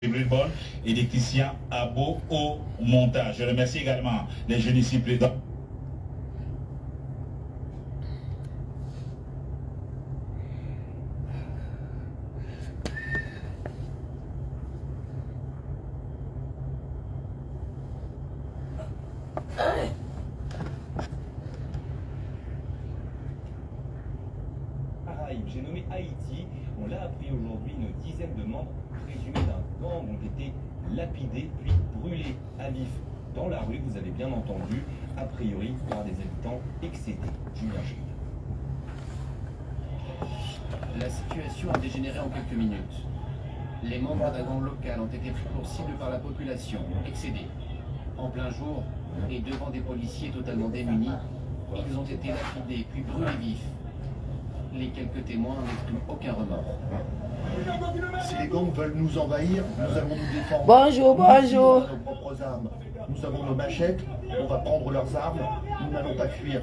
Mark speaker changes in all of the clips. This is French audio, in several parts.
Speaker 1: Bribon et l'électricien Abo au montage. Je remercie également les jeunes ici présents.
Speaker 2: J'ai nommé Haïti. On l'a appris aujourd'hui, une dizaine de membres présumés d'un gang ont été lapidés puis brûlés à vif dans la rue, vous avez bien entendu, a priori par des habitants excédés. Julien Gilles.
Speaker 3: La situation a dégénéré en quelques minutes. Les membres d'un gang local ont été pris pour cible par la population, excédés. En plein jour, et devant des policiers totalement démunis, ils ont été lapidés puis brûlés vifs. Les quelques témoins n'expriment aucun remords.
Speaker 4: Si les gangs veulent nous envahir, nous allons nous défendre.
Speaker 5: Bonjour, bonjour.
Speaker 4: Nous avons nos propres armes. Nous avons nos machettes, on va prendre leurs armes, nous n'allons pas fuir.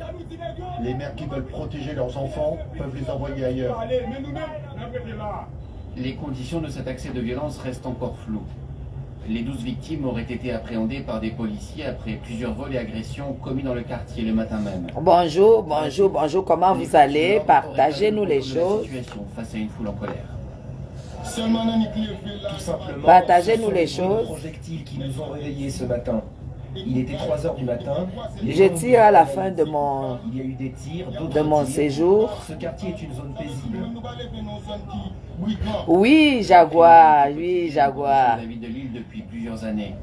Speaker 4: Les mères qui veulent protéger leurs enfants peuvent les envoyer ailleurs.
Speaker 3: Les conditions de cet accès de violence restent encore floues. Les 12 victimes auraient été appréhendées par des policiers après plusieurs vols et agressions commis dans le quartier le matin même.
Speaker 5: Bonjour, bonjour, bonjour. Comment vous allez? Partagez-nous les choses.
Speaker 3: Situation face à une foule en colère.
Speaker 6: Tout simplement,
Speaker 5: Partagez-nous les
Speaker 6: ce sont les
Speaker 5: choses.
Speaker 6: projectiles qui nous ont réveillés ce matin. Il était 3 h du matin.
Speaker 5: Je tire à la fin de mon
Speaker 6: Il y a eu des tirs, d'autres tirs.
Speaker 5: séjour.
Speaker 6: Ce quartier est une zone paisible.
Speaker 5: Oui, Jaguar, oui, Jaguar.
Speaker 3: La ville de Lille depuis plusieurs années.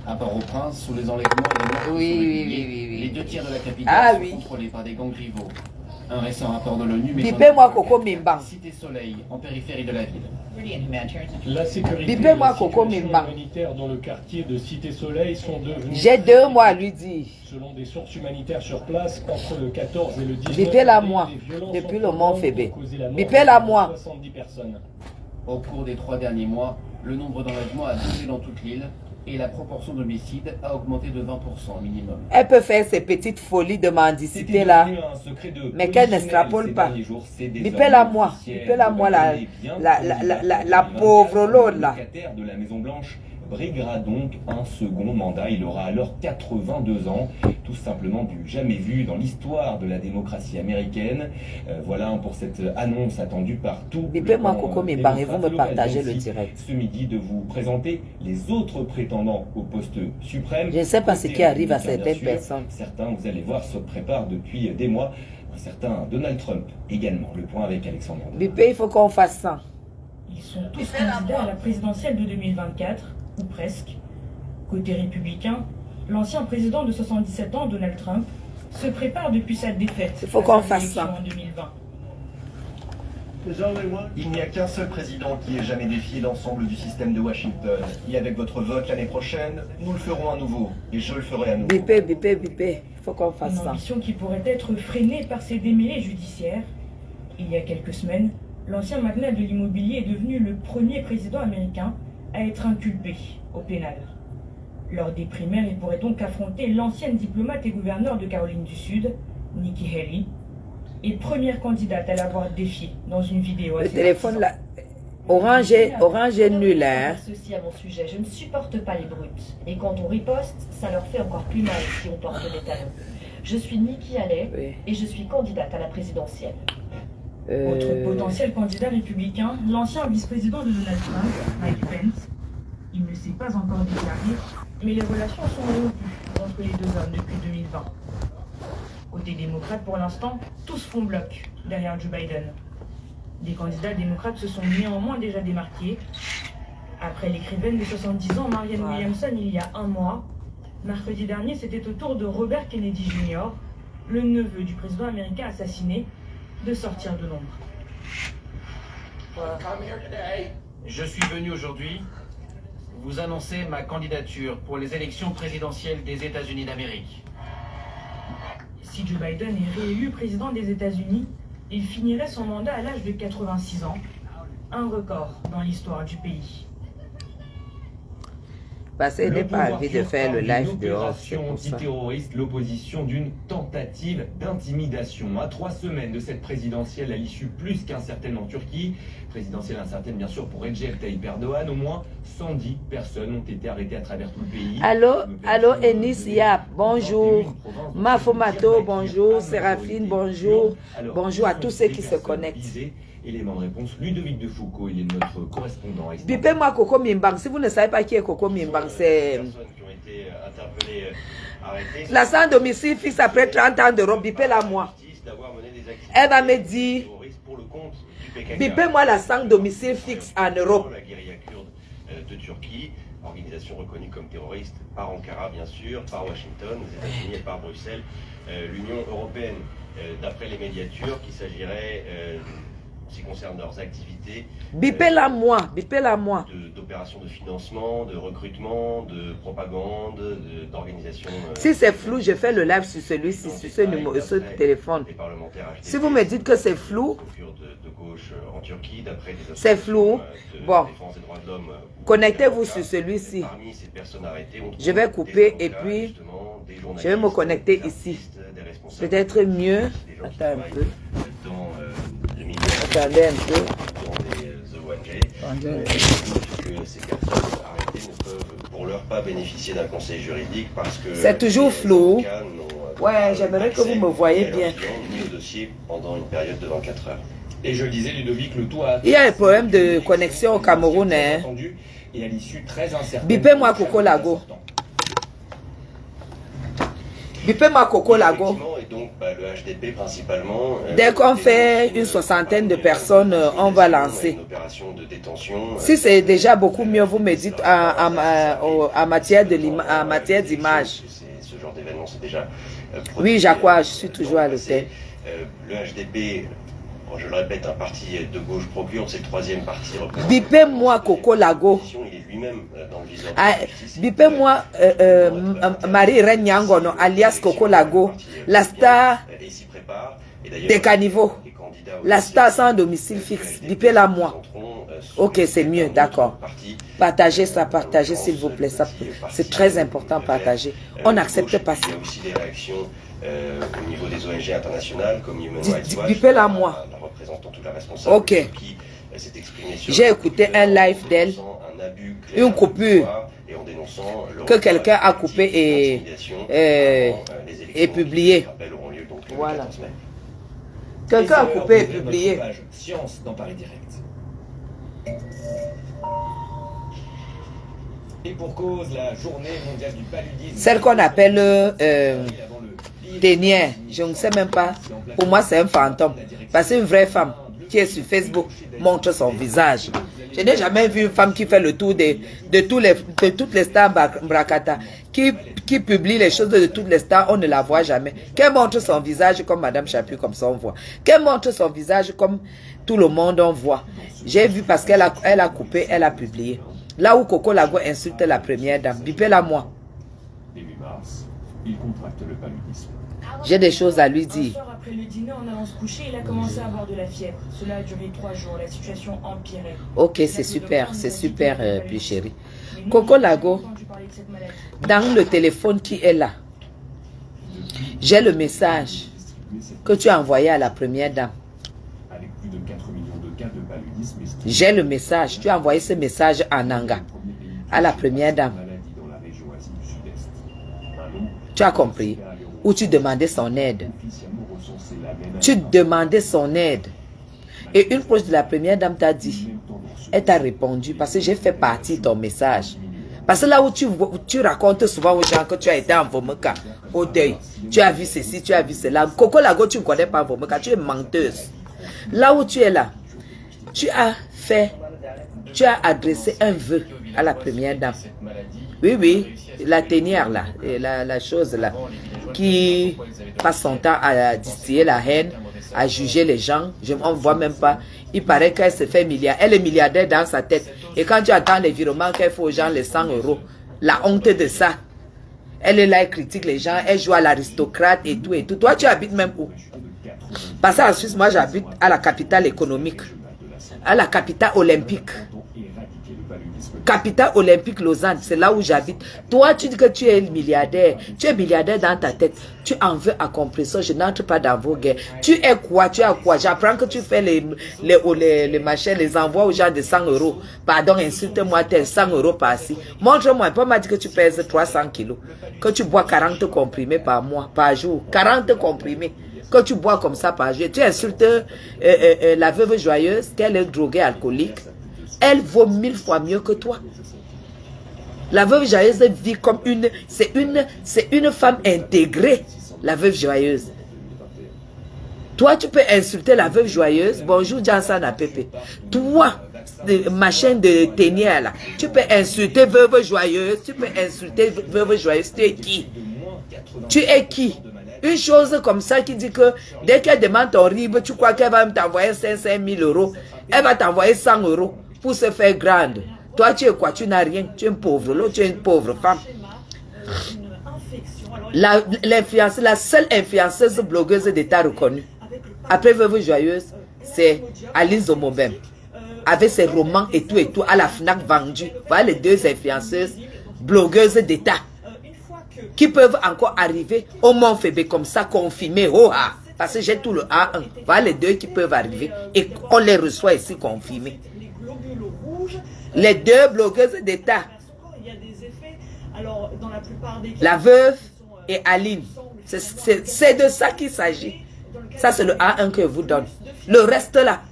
Speaker 3: À Port-au-Prince, sous les enlèvements et les morts
Speaker 5: Oui,
Speaker 3: qui sont
Speaker 5: oui,
Speaker 3: réguliers,
Speaker 5: oui, oui, oui.
Speaker 3: les 2 tiers de la capitale
Speaker 5: Ah
Speaker 3: sont
Speaker 5: oui.
Speaker 3: contrôlés par des gangs rivaux. Un récent rapport de l'ONU met
Speaker 5: Bipez-moi Coco Mimban.
Speaker 3: Cité Soleil, en périphérie de la ville.
Speaker 7: La sécurité
Speaker 5: Bipez-moi
Speaker 7: et la
Speaker 5: Coco
Speaker 7: situation
Speaker 5: Mimban.
Speaker 7: humanitaire dans le quartier de Cité Soleil sont devenues...
Speaker 5: J'ai 2 mois à lui dire.
Speaker 7: Selon des sources humanitaires sur place, entre le 14 et le 19
Speaker 5: Bipez-la
Speaker 7: avril,
Speaker 5: moi,
Speaker 7: les violences
Speaker 5: depuis
Speaker 7: ont
Speaker 5: le
Speaker 7: pris
Speaker 5: Mont
Speaker 7: pour
Speaker 5: Fébé.
Speaker 7: causer la mort
Speaker 5: Bipez-la
Speaker 7: de
Speaker 5: moi.
Speaker 7: 70 personnes.
Speaker 3: Au cours des 3 derniers mois, le nombre d'enlèvements a doublé dans toute l'île et la proportion d'homicides a augmenté de 20% minimum.
Speaker 5: Elle peut faire ses petites folies de mendicité là. Mais qu'elle n'extrapole pas. Bipez-la moi. Bipez-la moi la pauvre Lolo là.
Speaker 2: De la Maison Blanche briguera donc un second mandat. Il aura alors 82 ans, tout simplement du jamais vu dans l'histoire de la démocratie américaine. Voilà pour cette annonce attendue par tout.
Speaker 5: Bipez-moi Coco Mimban et vous me partagez le direct.
Speaker 2: Ce midi de vous présenter les autres prétendants au poste suprême.
Speaker 5: Je ne sais pas ce qui arrive à certaines
Speaker 2: Bien sûr,
Speaker 5: personnes.
Speaker 2: certains, vous allez voir, se préparent depuis des mois. Un certain Donald Trump également. Le point avec Alexandre.
Speaker 5: Bipez, il faut qu'on fasse ça.
Speaker 8: Ils sont tous candidats à la présidentielle de 2024, ou presque. Côté républicain, l'ancien président de 77 ans, Donald Trump, se prépare depuis sa défaite.
Speaker 5: Il faut
Speaker 8: à
Speaker 5: qu'on
Speaker 8: sa
Speaker 5: fasse
Speaker 8: élection
Speaker 5: ça.
Speaker 8: en 2020.
Speaker 4: Il n'y a qu'un seul président qui ait jamais défié l'ensemble du système de Washington. Et avec votre vote l'année prochaine, nous le ferons à nouveau. Et je le ferai à nouveau.
Speaker 5: Bipez, bipez, bipez. Il faut qu'on fasse
Speaker 8: Une
Speaker 5: ça.
Speaker 8: ambition qui pourrait être freinée par ses démêlés judiciaires. Il y a quelques semaines, l'ancien magnat de l'immobilier est devenu le premier président américain à être inculpé au pénal. Lors des primaires, il pourrait donc affronter l'ancienne diplomate et gouverneure de Caroline du Sud, Nikki Haley, et première candidate à l'avoir défié dans une vidéo.
Speaker 5: Le téléphone là. Orange est nul, hein.
Speaker 9: Ceci à mon sujet, je ne supporte pas les brutes. Et quand on riposte, ça leur fait encore plus mal si on porte des talons. Je suis Nikki Haley
Speaker 5: Oui.
Speaker 9: et je suis candidate à la présidentielle.
Speaker 8: Autre potentiel candidat républicain, l'ancien vice-président de Donald Trump, Mike Pence. Il ne s'est pas encore déclaré, mais les relations sont rompues entre les deux hommes depuis 2020. Côté démocrate, pour l'instant, tous font bloc derrière Joe Biden. Des candidats démocrates se sont néanmoins déjà démarqués. Après l'écrivaine de 70 ans, Marianne Williamson, il y a un mois, mercredi dernier, c'était au tour de Robert Kennedy Jr., le neveu du président américain assassiné, de sortir de l'ombre.
Speaker 3: Je suis venu aujourd'hui vous annoncer ma candidature pour les élections présidentielles des États-Unis d'Amérique.
Speaker 8: Si Joe Biden est réélu président des États-Unis, il finirait son mandat à l'âge de 86 ans, un record dans l'histoire du pays.
Speaker 5: Parce qu'elle n'a pas envie de faire le live dehors.
Speaker 2: Antiterroriste, l'opposition d'une tentative d'intimidation. À 3 semaines de cette présidentielle, à l'issue plus qu'incertaine en Turquie, présidentielle incertaine bien sûr pour Recep Tayyip Erdogan, au moins 110 personnes ont été arrêtées à travers tout le pays.
Speaker 5: Allô, Enis Yap, bonjour. Mafomato, bonjour. Séraphine, bonjour. Bonjour à tous ceux qui se connectent.
Speaker 2: Élément de réponse, Ludovic de Foucault, il est notre correspondant.
Speaker 5: Bipez-moi Coco Mimbang. Si vous ne savez pas qui est Coco Mimbang, c'est la sans domicile fixe après 30 ans d'Europe. Bipez-la moi. Elle va me dire, bipez-moi la sans domicile fixe en Europe.
Speaker 10: La guérilla kurde de Turquie, organisation reconnue comme terroriste par Ankara bien sûr, par Washington, aux États-Unis et par Bruxelles, l'Union européenne. D'après les médias turcs, il s'agirait qui concerne leurs activités.
Speaker 5: Bipez-la moi.
Speaker 10: D'opérations de financement, de recrutement, de propagande, d'organisation.
Speaker 5: Si c'est flou, je fais le live sur celui-ci, sur ce numéro, ce téléphone. Si vous me dites que c'est flou, c'est flou. Bon, connectez-vous sur celui-ci. Je vais couper et puis je vais me connecter ici. Peut-être mieux. Attends un peu. Attendez un peu.
Speaker 10: Que ces personnes arrêtées ne peuvent pour l'heure pas bénéficier d'un conseil juridique parce que
Speaker 5: c'est toujours flou. Ouais, j'aimerais que vous me voyez bien.
Speaker 10: Mis au dossier pendant une période de 24 heures. Et je le disais, Ludovic, le tout a...
Speaker 5: Il y a un problème de connexion au Cameroun. Hein.
Speaker 2: Et à l'issue très incertaine.
Speaker 5: Bipez-moi Coco Lago. Bipez-moi Coco Lago.
Speaker 10: Et donc, le HDP principalement.
Speaker 5: Dès qu'on fait une soixantaine de personnes, on va lancer.
Speaker 10: Une opération de détention.
Speaker 5: Si c'est déjà beaucoup mieux, vous me dites en matière d'image.
Speaker 10: Ce genre d'événement, c'est déjà.
Speaker 5: Oui, Jacques, je suis toujours à l'hôtel.
Speaker 10: Le HDP. Je le répète, un parti de gauche pro-kurde, c'est le troisième parti.
Speaker 5: Bipez-moi Il est
Speaker 10: lui-même dans le viseur.
Speaker 5: Bipez-moi Marie-Reine Nyangono, alias Coco Lago, la star des caniveaux, la star sans domicile fixe. Bipez-la moi. Ok, c'est mieux, d'accord. Partagez ça, partagez s'il vous plaît. C'est très important, partager. On n'accepte pas ça.
Speaker 10: Il y a aussi des réactions au niveau des ONG internationales comme Human Rights Watch.
Speaker 5: Bipez-la moi. Ok. J'ai écouté un live d'elle, une coupure que quelqu'un a coupé et publié. Voilà. Quelqu'un a coupé et publié.
Speaker 2: Science dans Paris Direct. Et pour cause, la journée mondiale du paludisme.
Speaker 5: Celle qu'on appelle Ténière, je ne sais même pas. Pour moi, c'est un fantôme. Parce qu'une vraie femme qui est sur Facebook montre son visage. Je n'ai jamais vu une femme qui fait le tour de toutes les stars Brakata, qui publie les choses de toutes les stars, on ne la voit jamais. Qu'elle montre son visage comme Madame Chapuis, comme ça on voit. Qu'elle montre son visage comme tout le monde on voit. J'ai vu parce qu'elle a coupé, elle a publié. Là où Coco Lago insulte la première dame, bipez-la moi.
Speaker 7: Début mars, il contracte le paludisme.
Speaker 5: J'ai des choses à lui dire.
Speaker 8: Un soir après le dîner, en allant se coucher, il a commencé à avoir de la fièvre. Cela a duré 3 jours. La situation empirait.
Speaker 5: Ok, c'est super, plus chéri. Coco Lago, dans le téléphone qui est là, j'ai le message que tu as envoyé à la première dame.
Speaker 7: Avec plus de 4 millions de cas de paludisme.
Speaker 5: J'ai le message. Tu as envoyé ce message en Nanga à la première dame. Tu as compris? Où tu demandais son aide. Tu demandais son aide. Et une proche de la première dame t'a dit, elle t'a répondu parce que j'ai fait partie de ton message. Parce que là où tu racontes souvent aux gens que tu as été en Vomeka, au deuil, tu as vu ceci, tu as vu cela. Coco Lago, tu ne connais pas Vomeka, tu es menteuse. Là où tu es là, tu as adressé un vœu à la première dame. Oui, la ténière là, la chose là, qui passe son temps à distiller la haine, à juger les gens. On ne voit même pas. Il paraît qu'elle se fait milliardaire. Elle est milliardaire dans sa tête. Et quand tu attends les virements qu'elle fait aux gens, les 100 €, la honte de ça. Elle est là, elle critique les gens, elle joue à l'aristocrate et tout et tout. Toi, tu habites même où? Parce qu'en Suisse, moi, j'habite à la capitale économique, à la capitale olympique. Capitale olympique Lausanne, c'est là où j'habite. Toi, tu dis que tu es milliardaire. Tu es milliardaire dans ta tête. Tu en veux à compression. Je n'entre pas dans vos guerres. Tu es quoi? Tu as quoi? J'apprends que tu fais les machins, les envois aux gens de 100 €. Pardon, insulte-moi, t'es 100 € par-ci. Montre-moi. Pas m'a dit que tu pèses 300 kilos. Que tu bois 40 comprimés par mois, par jour. 40 comprimés. Que tu bois comme ça par jour. Tu insultes la veuve joyeuse, qu'elle est droguée alcoolique. Elle vaut 1000 fois mieux que toi. La veuve joyeuse vit comme c'est une femme intégrée, la veuve joyeuse. Toi, tu peux insulter la veuve joyeuse. Bonjour, Jansan à Pépé. Toi, machin de ténière là, tu peux insulter veuve joyeuse. Tu peux insulter veuve joyeuse. Tu es qui? Tu es qui? Une chose comme ça qui dit que dès qu'elle demande ton RIB, tu crois qu'elle va t'envoyer 500 000 €. Elle va t'envoyer 100 € pour se faire grande. Toi, tu es quoi? Tu n'as rien. Tu es une pauvre. L'autre, tu es une pauvre femme. La seule influenceuse blogueuse d'État reconnue, après Veuve Joyeuse, c'est Alice Omobem. Avec ses romans et tout, à la FNAC vendu. Voilà les deux influenceuses blogueuses d'État qui peuvent encore arriver au Mont Fébé comme ça, confirmés. Oh, ah, parce que j'ai tout le A1. Voilà les deux qui peuvent arriver et on les reçoit ici confirmés. Les deux blogueuses d'État. La veuve et Aline. C'est de ça qu'il s'agit. Ça, c'est le A1 que je vous donne. Le reste là,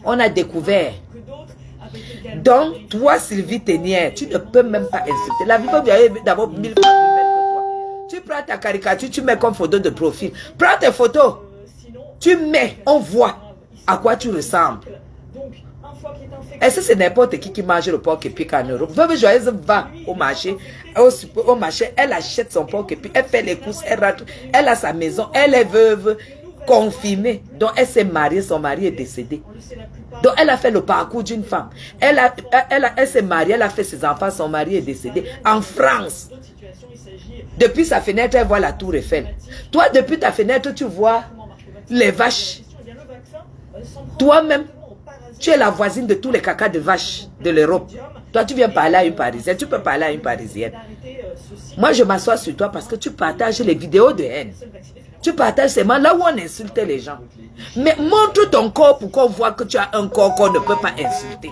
Speaker 5: on a découvert. Donc, toi, Sylvie Ténière, tu ne peux même pas insulter. La veuve est d'abord 1000 fois plus belle que toi. Tu prends ta caricature, tu mets comme photo de profil. Prends tes photos. Tu mets, on voit à quoi tu ressembles. Est-ce que c'est n'importe qui mange le porc épic en Europe? Veuve Joyeuse va au marché, elle achète son porc épic, elle fait les courses, elle rentre, elle a sa maison, elle est veuve confirmée. Donc elle s'est mariée, son mari est décédé. Donc elle a fait le parcours d'une femme. Elle s'est mariée, elle a fait ses enfants, son mari est décédé en France. Depuis sa fenêtre, elle voit la tour Eiffel. Toi, depuis ta fenêtre, tu vois les vaches. Toi-même, tu es la voisine de tous les cacas de vaches de l'Europe. Toi, tu viens parler à une Parisienne. Tu peux parler à une Parisienne. Moi, je m'assois sur toi parce que tu partages les vidéos de haine. Tu partages seulement là où on insulte les gens. Mais montre ton corps pour qu'on voit que tu as un corps qu'on ne peut pas insulter.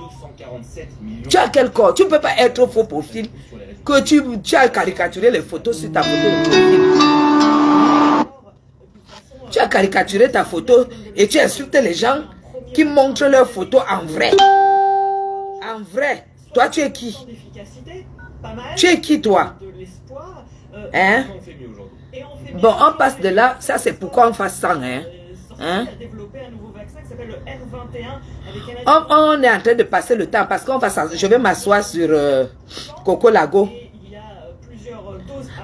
Speaker 5: Tu as quel corps? Tu ne peux pas être faux profil. Que tu as caricaturé les photos sur ta photo de profil. Tu as caricaturé ta photo et tu insultes les gens qui montrent leurs photos en vrai. En vrai. Toi, tu es qui? Tu es qui, toi? Hein? Bon, on passe de là. Ça, c'est pourquoi on fasse 100, hein? Hein? On est en train de passer le temps parce qu'on va je vais m'asseoir sur Coco Lago.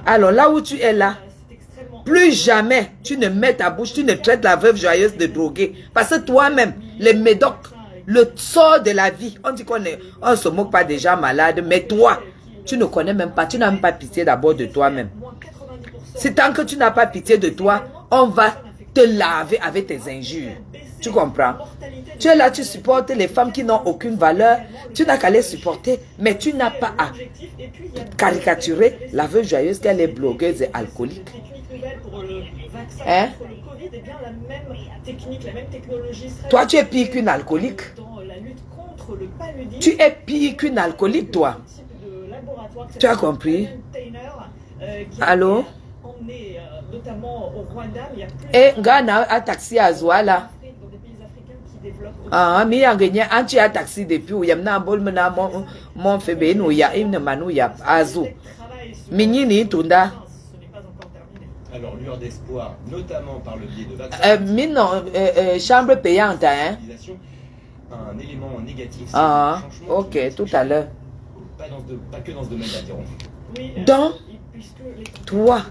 Speaker 5: Alors, là où tu es là, plus jamais tu ne mets ta bouche, tu ne traites la veuve joyeuse de droguée. Parce que toi-même, les médocs, le sort de la vie, on dit qu'on ne se moque pas des gens malades, mais toi, tu ne connais même pas, tu n'as même pas pitié d'abord de toi-même. C'est tant que tu n'as pas pitié de toi, on va te laver avec tes injures. Tu comprends? Tu es là, tu supportes les femmes qui n'ont aucune valeur. Tu n'as qu'à les supporter, mais tu n'as pas à caricaturer la veuve joyeuse qu'elle est blogueuse et alcoolique. Hein? Toi, tu es pire qu'une alcoolique. Tu es pire qu'une alcoolique, toi. Tu as compris? Allô? Et Ghana a taxi à Zouala. Ah, mais il y a gagné un taxi depuis où il y a mon fébé, nous y a une manouya Azou. Minini Tunda.
Speaker 2: Alors, lueur d'espoir, notamment par le biais de vaccins.
Speaker 5: Chambre payante, hein?
Speaker 2: Un élément négatif.
Speaker 5: Ah, ok, tout à l'heure.
Speaker 2: Pas que dans ce domaine d'attirance.
Speaker 5: Donc, toi,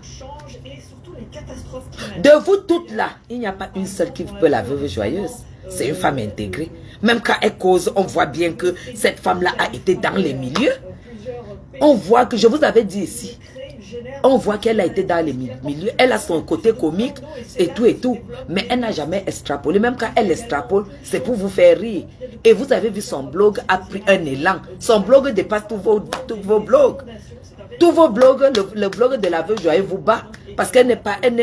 Speaker 5: de vous toutes là, il n'y a pas une seule qui peut la veuve joyeuse. C'est une femme intégrée. Même quand elle cause, on voit bien que cette femme-là a été dans les milieux. On voit que, je vous avais dit ici, On voit qu'elle a été dans les milieux, elle a son côté comique et tout, mais elle n'a jamais extrapolé. Même quand elle extrapole, c'est pour vous faire rire. Et vous avez vu, son blog a pris un élan. Son blog dépasse tous vos blogs. Tous vos blogs, le blog de la veuve Joyeuse vous bat. Parce qu'elle n'est pas, elle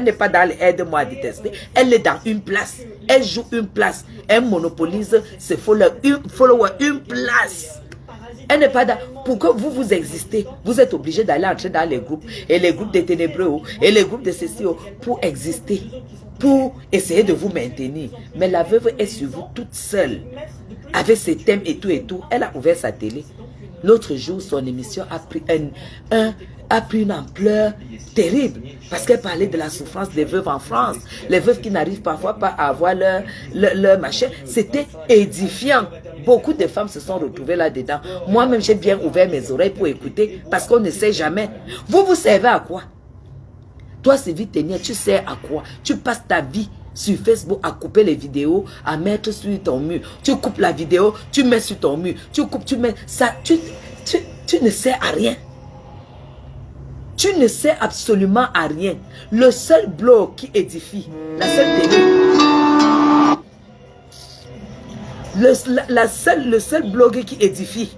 Speaker 5: n'est pas dans les aide-moi à détester. Elle est dans une place. Elle joue une place. Elle monopolise ses followers une place. Elle n'est pas dans... Pour que vous existez, vous êtes obligé d'aller entrer dans les groupes. Et les groupes des ténébreux, et les groupes de ceci, pour exister. Pour essayer de vous maintenir. Mais la veuve est sur vous toute seule. Avec ses thèmes et tout. Elle a ouvert sa télé. L'autre jour, son émission a pris une ampleur terrible. Parce qu'elle parlait de la souffrance des veuves en France. Les veuves qui n'arrivent parfois pas à avoir leur machin. C'était édifiant. Beaucoup de femmes se sont retrouvées là-dedans. Moi-même, j'ai bien ouvert mes oreilles pour écouter. Parce qu'on ne sait jamais. Vous servez à quoi? Toi, Sylvie Ténier, tu sers à quoi? Tu passes ta vie sur Facebook à couper les vidéos, à mettre sur ton mur. Tu coupes la vidéo, tu mets sur ton mur. Tu coupes, tu mets ça. Tu ne sers à rien. Tu ne sers absolument à rien. Le seul blog qui édifie, la seule télé, le seul blog qui édifie,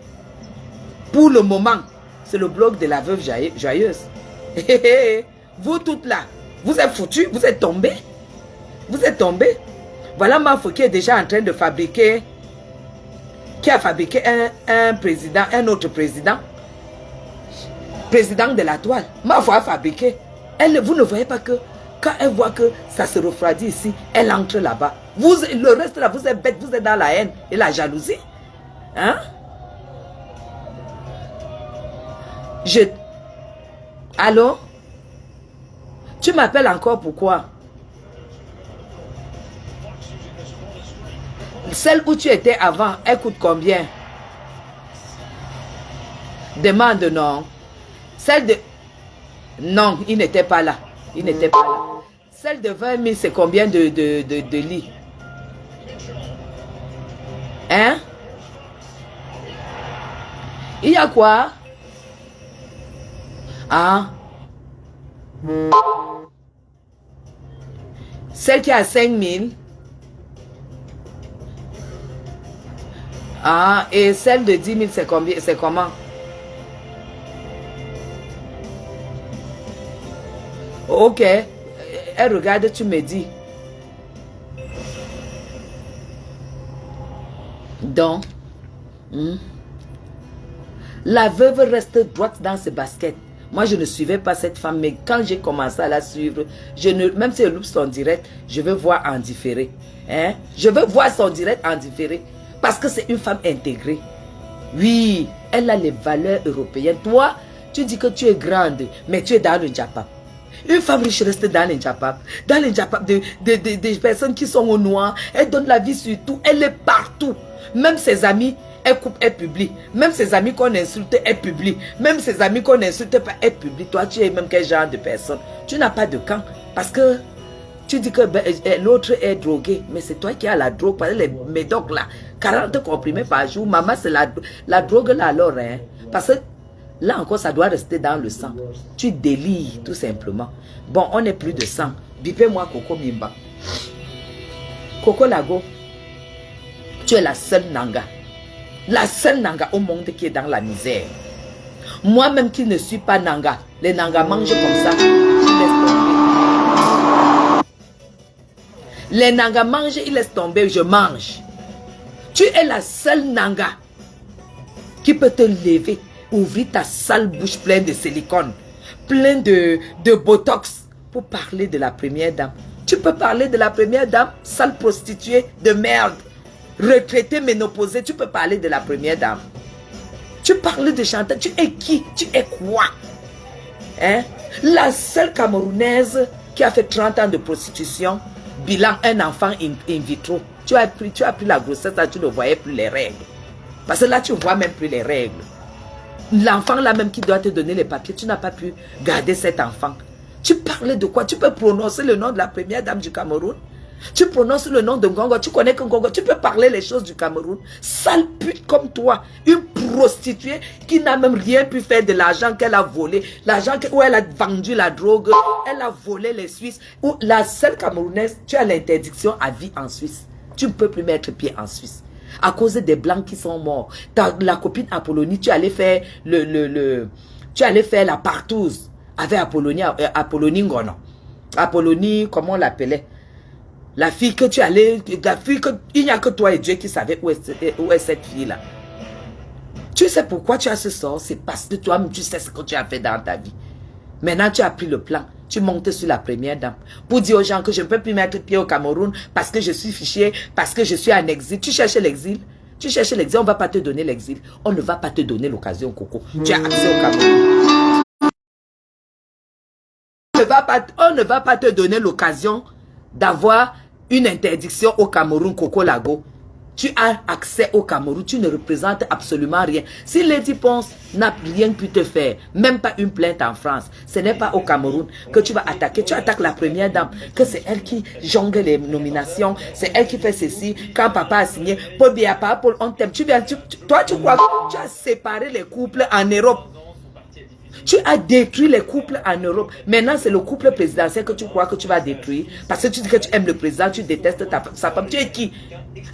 Speaker 5: pour le moment, c'est le blog de la veuve Joyeuse. Vous toutes là, vous êtes foutus, vous êtes tombés. Vous êtes tombés. Voilà Mafo qui est déjà en train de fabriquer, qui a fabriqué un président, un autre président. Président de la toile. Mafo a fabriqué. Vous ne voyez pas que quand elle voit que ça se refroidit ici, elle entre là-bas. Le reste là, vous êtes bêtes, vous êtes dans la haine et la jalousie. Hein? Allô? Tu m'appelles encore pourquoi? Celle où tu étais avant, elle coûte combien? Demande non. Celle de... Non, il n'était pas là. Il n'était pas là. Celle de 20 000, c'est combien de lits? Hein? Il y a quoi? Ah? Celle qui a 5 000? Ah, et celle de 10 000, c'est combien? C'est comment? Ok. Elle regarde, tu me dis. Donc, la veuve reste droite dans ses baskets. Moi, je ne suivais pas cette femme, mais quand j'ai commencé à la suivre, même si elle loupe son direct, je veux voir en différé. Hein? Je veux voir son direct en différé. Parce que c'est une femme intégrée. Oui, elle a les valeurs européennes. Toi, tu dis que tu es grande, mais tu es dans le Japap. Une femme riche reste dans le Japap. Dans le Japap, des personnes qui sont au noir. Elle donne la vie sur tout. Elle est partout. Même ses amis, elle coupe, elle publie. Même ses amis qu'on insulte, elle publie. Même ses amis qu'on n'insulte pas, elle publie. Toi, tu es même quel genre de personne? Tu n'as pas de camp. Parce que tu dis que l'autre est drogué. Mais c'est toi qui as la drogue. Parce que les médocs là, 40 comprimés par jour. Maman, c'est la drogue là alors. Hein? Parce que là encore, ça doit rester dans le sang. Tu délires tout simplement. Bon, on n'est plus de sang. Bipez-moi Coco Mimba. Coco Lago, tu es la seule Nanga. La seule Nanga au monde qui est dans la misère. Moi-même qui ne suis pas Nanga, les Nangas mangent comme ça. Ils laissent tomber. Les Nangas mangent, ils laissent tomber, je mange. Tu es la seule Nanga qui peut te lever, ouvrir ta sale bouche pleine de silicone, plein de botox pour parler de la première dame. Tu peux parler de la première dame, sale prostituée de merde, retraitée ménopausée, tu peux parler de la première dame. Tu parles de Chantal, tu es qui? Tu es quoi? Hein? La seule Camerounaise qui a fait 30 ans de prostitution, bilan un enfant in vitro. Tu as pris la grossesse, là, tu ne voyais plus les règles. Parce que là, tu ne vois même plus les règles. L'enfant là même qui doit te donner les papiers, tu n'as pas pu garder cet enfant. Tu parlais de quoi? Tu peux prononcer le nom de la première dame du Cameroun? Tu prononces le nom de Ngongo, tu connais que Ngongo, tu peux parler les choses du Cameroun. Sale pute comme toi, une prostituée qui n'a même rien pu faire de l'argent qu'elle a volé, l'argent où elle a vendu la drogue, elle a volé les Suisses. Ou la seule Camerounaise, tu as l'interdiction à vie en Suisse. Tu ne peux plus mettre pied en Suisse. À cause des Blancs qui sont morts. La copine Apollonie, tu allais faire tu allais faire la partouze avec Apollonie Ngono. Apollonie, comment on l'appelait? La fille que tu allais, il n'y a que toi et Dieu qui savait où est cette fille-là. Tu sais pourquoi tu as ce sort? C'est parce que toi-même, tu sais ce que tu as fait dans ta vie. Maintenant, tu as pris le plan. Tu montes sur la première dame pour dire aux gens que je ne peux plus mettre pied au Cameroun parce que je suis fiché, parce que je suis en exil. Tu cherches l'exil. Tu cherches l'exil, on ne va pas te donner l'exil. On ne va pas te donner l'occasion, Coco. Tu as accès au Cameroun. On ne va pas te donner l'occasion d'avoir une interdiction au Cameroun, Coco Lago. Tu as accès au Cameroun, tu ne représentes absolument rien. Si Lady Ponce n'a rien pu te faire, même pas une plainte en France, ce n'est pas au Cameroun que tu vas attaquer. Tu attaques la première dame, que c'est elle qui jongle les nominations, c'est elle qui fait ceci. Quand papa a signé, Paul Biya, Paul, on t'aime. Toi, tu crois que tu as séparé les couples en Europe. Tu as détruit les couples en Europe. Maintenant, c'est le couple présidentiel que tu crois que tu vas détruire. Parce que tu dis que tu aimes le président, tu détestes sa femme. Tu es qui?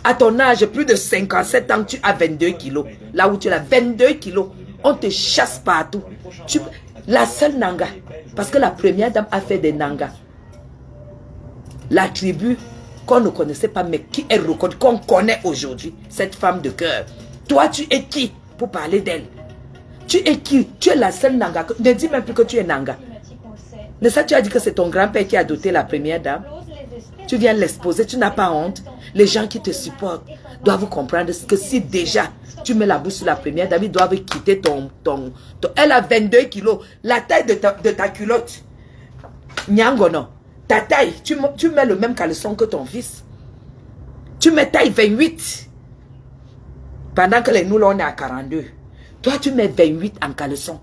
Speaker 5: À ton âge, plus de 57 ans, tu as 22 kilos. Là où tu as 22 kilos, on te chasse partout. La seule Nanga, parce que la première dame a fait des Nanga. La tribu qu'on ne connaissait pas, mais qui est reconnue, qu'on connaît aujourd'hui. Cette femme de cœur. Toi, tu es qui pour parler d'elle? Tu es qui? Tu es la seule Nanga. Ne dis même plus que tu es Nanga. Mais ça, tu as dit que c'est ton grand-père qui a doté la première dame. Tu viens l'exposer, tu n'as pas honte. Les gens qui te supportent doivent comprendre que si déjà tu mets la bouche sur la première dame, ils doivent quitter ton... Elle a 22 kilos. La taille de ta culotte. Nyangono. Ta taille, tu mets le même caleçon que ton fils. Tu mets taille 28. Pendant que les nous, là, on est à 42. Toi, tu mets 28 en caleçon.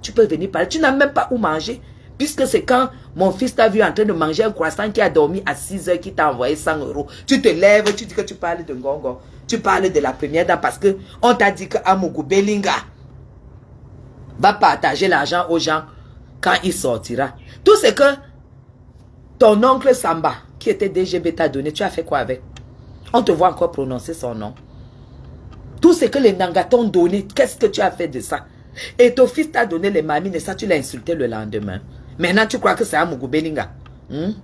Speaker 5: Tu peux venir parler. Tu n'as même pas où manger. Puisque c'est quand mon fils t'a vu en train de manger un croissant qui a dormi à 6 heures, qui t'a envoyé 100 €. Tu te lèves, tu dis que tu parles de Ngongo. Tu parles de la première dame parce que on t'a dit que Amougou Belinga va partager l'argent aux gens quand il sortira. Tout ce que ton oncle Samba, qui était DGB, t'a donné, tu as fait quoi avec? On te voit encore prononcer son nom. Tout ce que les Nanga t'ont donné, qu'est-ce que tu as fait de ça? Et ton fils t'a donné les mamines et ça, tu l'as insulté le lendemain. Maintenant, tu crois que c'est Amougou Belinga? Elle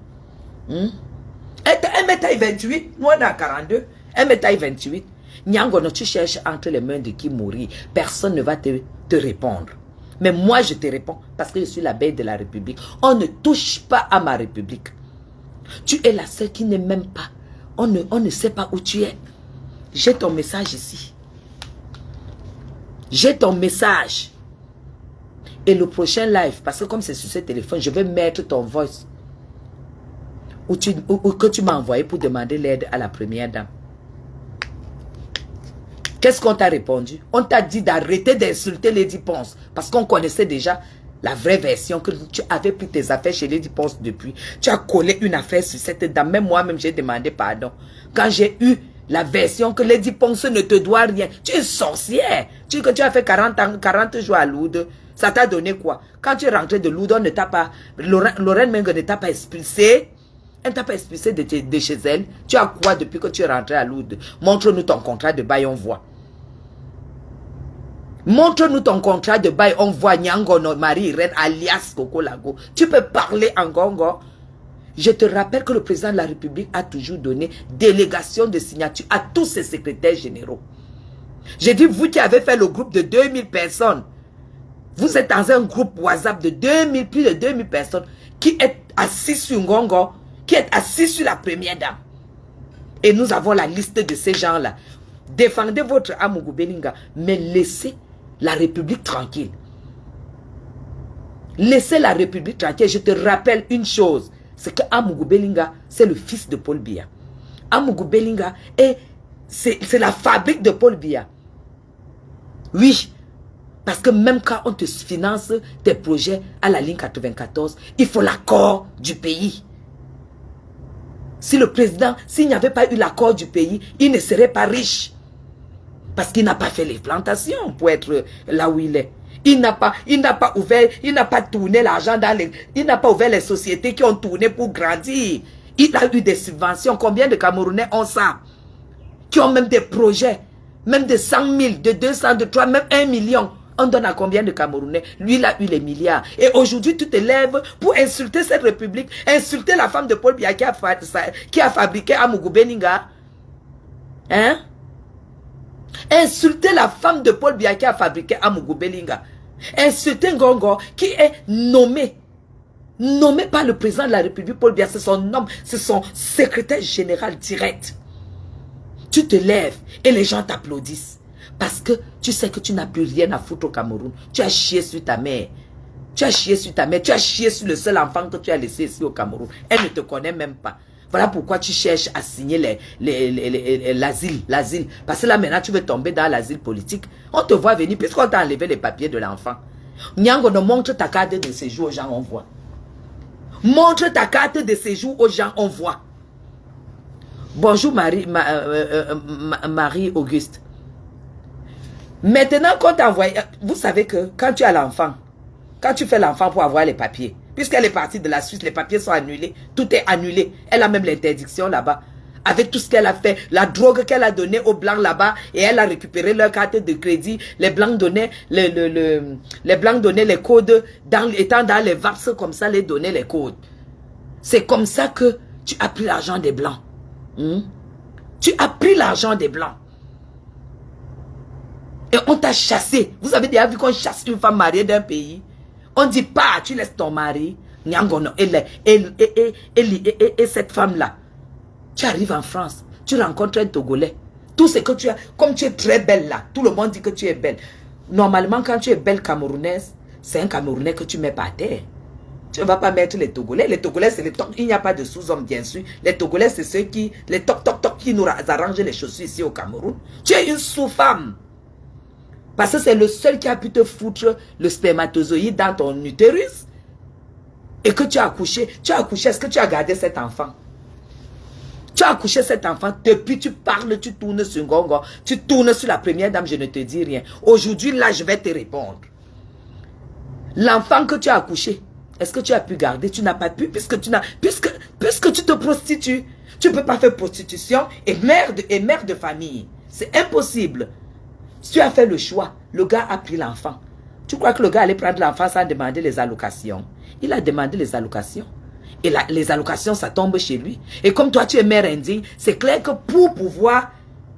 Speaker 5: met taille 28, nous on est à 42. Elle met taille 28. Nyangono, tu cherches entre les mains de qui mourir. Personne ne va te répondre. Mais moi, je te réponds parce que je suis la bête de la République. On ne touche pas à ma République. Tu es la seule qui n'est même pas. On ne sait pas où tu es. J'ai ton message ici. J'ai ton message. Et le prochain live, parce que comme c'est sur ce téléphone, je vais mettre ton voice ou que tu m'as envoyé pour demander l'aide à la première dame. Qu'est-ce qu'on t'a répondu? On t'a dit d'arrêter d'insulter Lady Ponce parce qu'on connaissait déjà la vraie version, que tu avais pris tes affaires chez Lady Ponce depuis. Tu as collé une affaire sur cette dame. Même moi-même, j'ai demandé pardon. Quand j'ai eu la version que Lady Ponce ne te doit rien. Tu es sorcière. Tu dis que tu as fait 40 jours à Lourdes. Ça t'a donné quoi? Quand tu es rentré de Lourdes, on ne t'a pas... Lorraine Mengue ne t'a pas expulsé. Elle ne t'a pas expulsé de chez elle. Tu as quoi depuis que tu es rentré à Lourdes? Montre-nous ton contrat de bail, on voit. Montre-nous ton contrat de bail, on voit. Nyangono, Marie-Reine, alias Coco Lago. Tu peux parler en Ngongo. Je te rappelle que le président de la République a toujours donné délégation de signature à tous ses secrétaires généraux. J'ai dit, vous qui avez fait le groupe de 2000 personnes, vous êtes dans un groupe WhatsApp de plus de 2000 personnes qui est assis sur Ngongo, qui est assis sur la première dame. Et nous avons la liste de ces gens-là. Défendez votre Amougou Belinga, mais laissez la République tranquille. Laissez la République tranquille. Je te rappelle une chose, c'est que Amougou Belinga, c'est le fils de Paul Biya. Amougou Belinga, c'est la fabrique de Paul Biya. Oui, parce que même quand on te finance tes projets à la ligne 94, il faut l'accord du pays. Si le président, s'il n'y avait pas eu l'accord du pays, il ne serait pas riche. Parce qu'il n'a pas fait les plantations pour être là où il est. Il n'a pas tourné l'argent dans les... Il n'a pas ouvert les sociétés qui ont tourné pour grandir. Il a eu des subventions. Combien de Camerounais ont ça? Qui ont même des projets. Même de 100 000, de 200, de 3, même 1 million. On donne à combien de Camerounais? Lui, il a eu les milliards. Et aujourd'hui, tu te lèves pour insulter cette république, insulter la femme de Paul Biya qui a fabriqué Amougou Beninga. Hein? Insulter la femme de Paul Biya qui a fabriqué Amougou Beninga. Insulter Ngongo qui est nommé par le président de la République, Paul Biya. C'est son homme, c'est son secrétaire général direct. Tu te lèves et les gens t'applaudissent. Parce que tu sais que tu n'as plus rien à foutre au Cameroun. Tu as chié sur ta mère. Tu as chié sur ta mère. Tu as chié sur le seul enfant que tu as laissé ici au Cameroun. Elle ne te connaît même pas. Voilà pourquoi tu cherches à signer l'asile. Parce que là maintenant tu veux tomber dans l'asile politique. On te voit venir puisqu'on t'a enlevé les papiers de l'enfant. Nyango, montre ta carte de séjour aux gens, on voit. Montre ta carte de séjour aux gens, on voit. Bonjour Marie-Auguste. Maintenant, quand tu envoies, vous savez que quand tu as l'enfant, quand tu fais l'enfant pour avoir les papiers, puisqu'elle est partie de la Suisse, les papiers sont annulés, tout est annulé. Elle a même l'interdiction là-bas. Avec tout ce qu'elle a fait, la drogue qu'elle a donnée aux Blancs là-bas, et elle a récupéré leur carte de crédit. Les Blancs donnaient, les Blancs donnaient les codes, étant dans les VAPS comme ça, les donnaient les codes. C'est comme ça que tu as pris l'argent des Blancs. Tu as pris l'argent des Blancs. Et on t'a chassé. Vous avez déjà vu qu'on chasse une femme mariée d'un pays? On dit pas, tu laisses ton mari. Et cette femme-là, tu arrives en France, tu rencontres un Togolais. Tout ce que tu as, comme tu es très belle là, tout le monde dit que tu es belle. Normalement, quand tu es belle camerounaise, c'est un Camerounais que tu mets par terre. Tu ne vas pas mettre les Togolais. Les Togolais, c'est les tocs. Il n'y a pas de sous-hommes, bien sûr. Les Togolais, c'est ceux qui, les toc qui nous arrangent les chaussures ici au Cameroun. Tu es une sous-femme. Parce que c'est le seul qui a pu te foutre le spermatozoïde dans ton utérus. Et que tu as accouché. Tu as accouché, est-ce que tu as gardé cet enfant? Tu as accouché cet enfant. Depuis, tu parles, tu tournes sur Ngongo. Tu tournes sur la première dame, je ne te dis rien. Aujourd'hui, là, je vais te répondre. L'enfant que tu as accouché, est-ce que tu as pu garder? Tu n'as pas pu, puisque tu te prostitues. Tu ne peux pas faire prostitution et mère de famille. C'est impossible. Si tu as fait le choix, le gars a pris l'enfant. Tu crois que le gars allait prendre l'enfant sans demander les allocations? Il a demandé les allocations. Et les allocations, ça tombe chez lui. Et comme toi, tu es mère indigne, c'est clair que pour pouvoir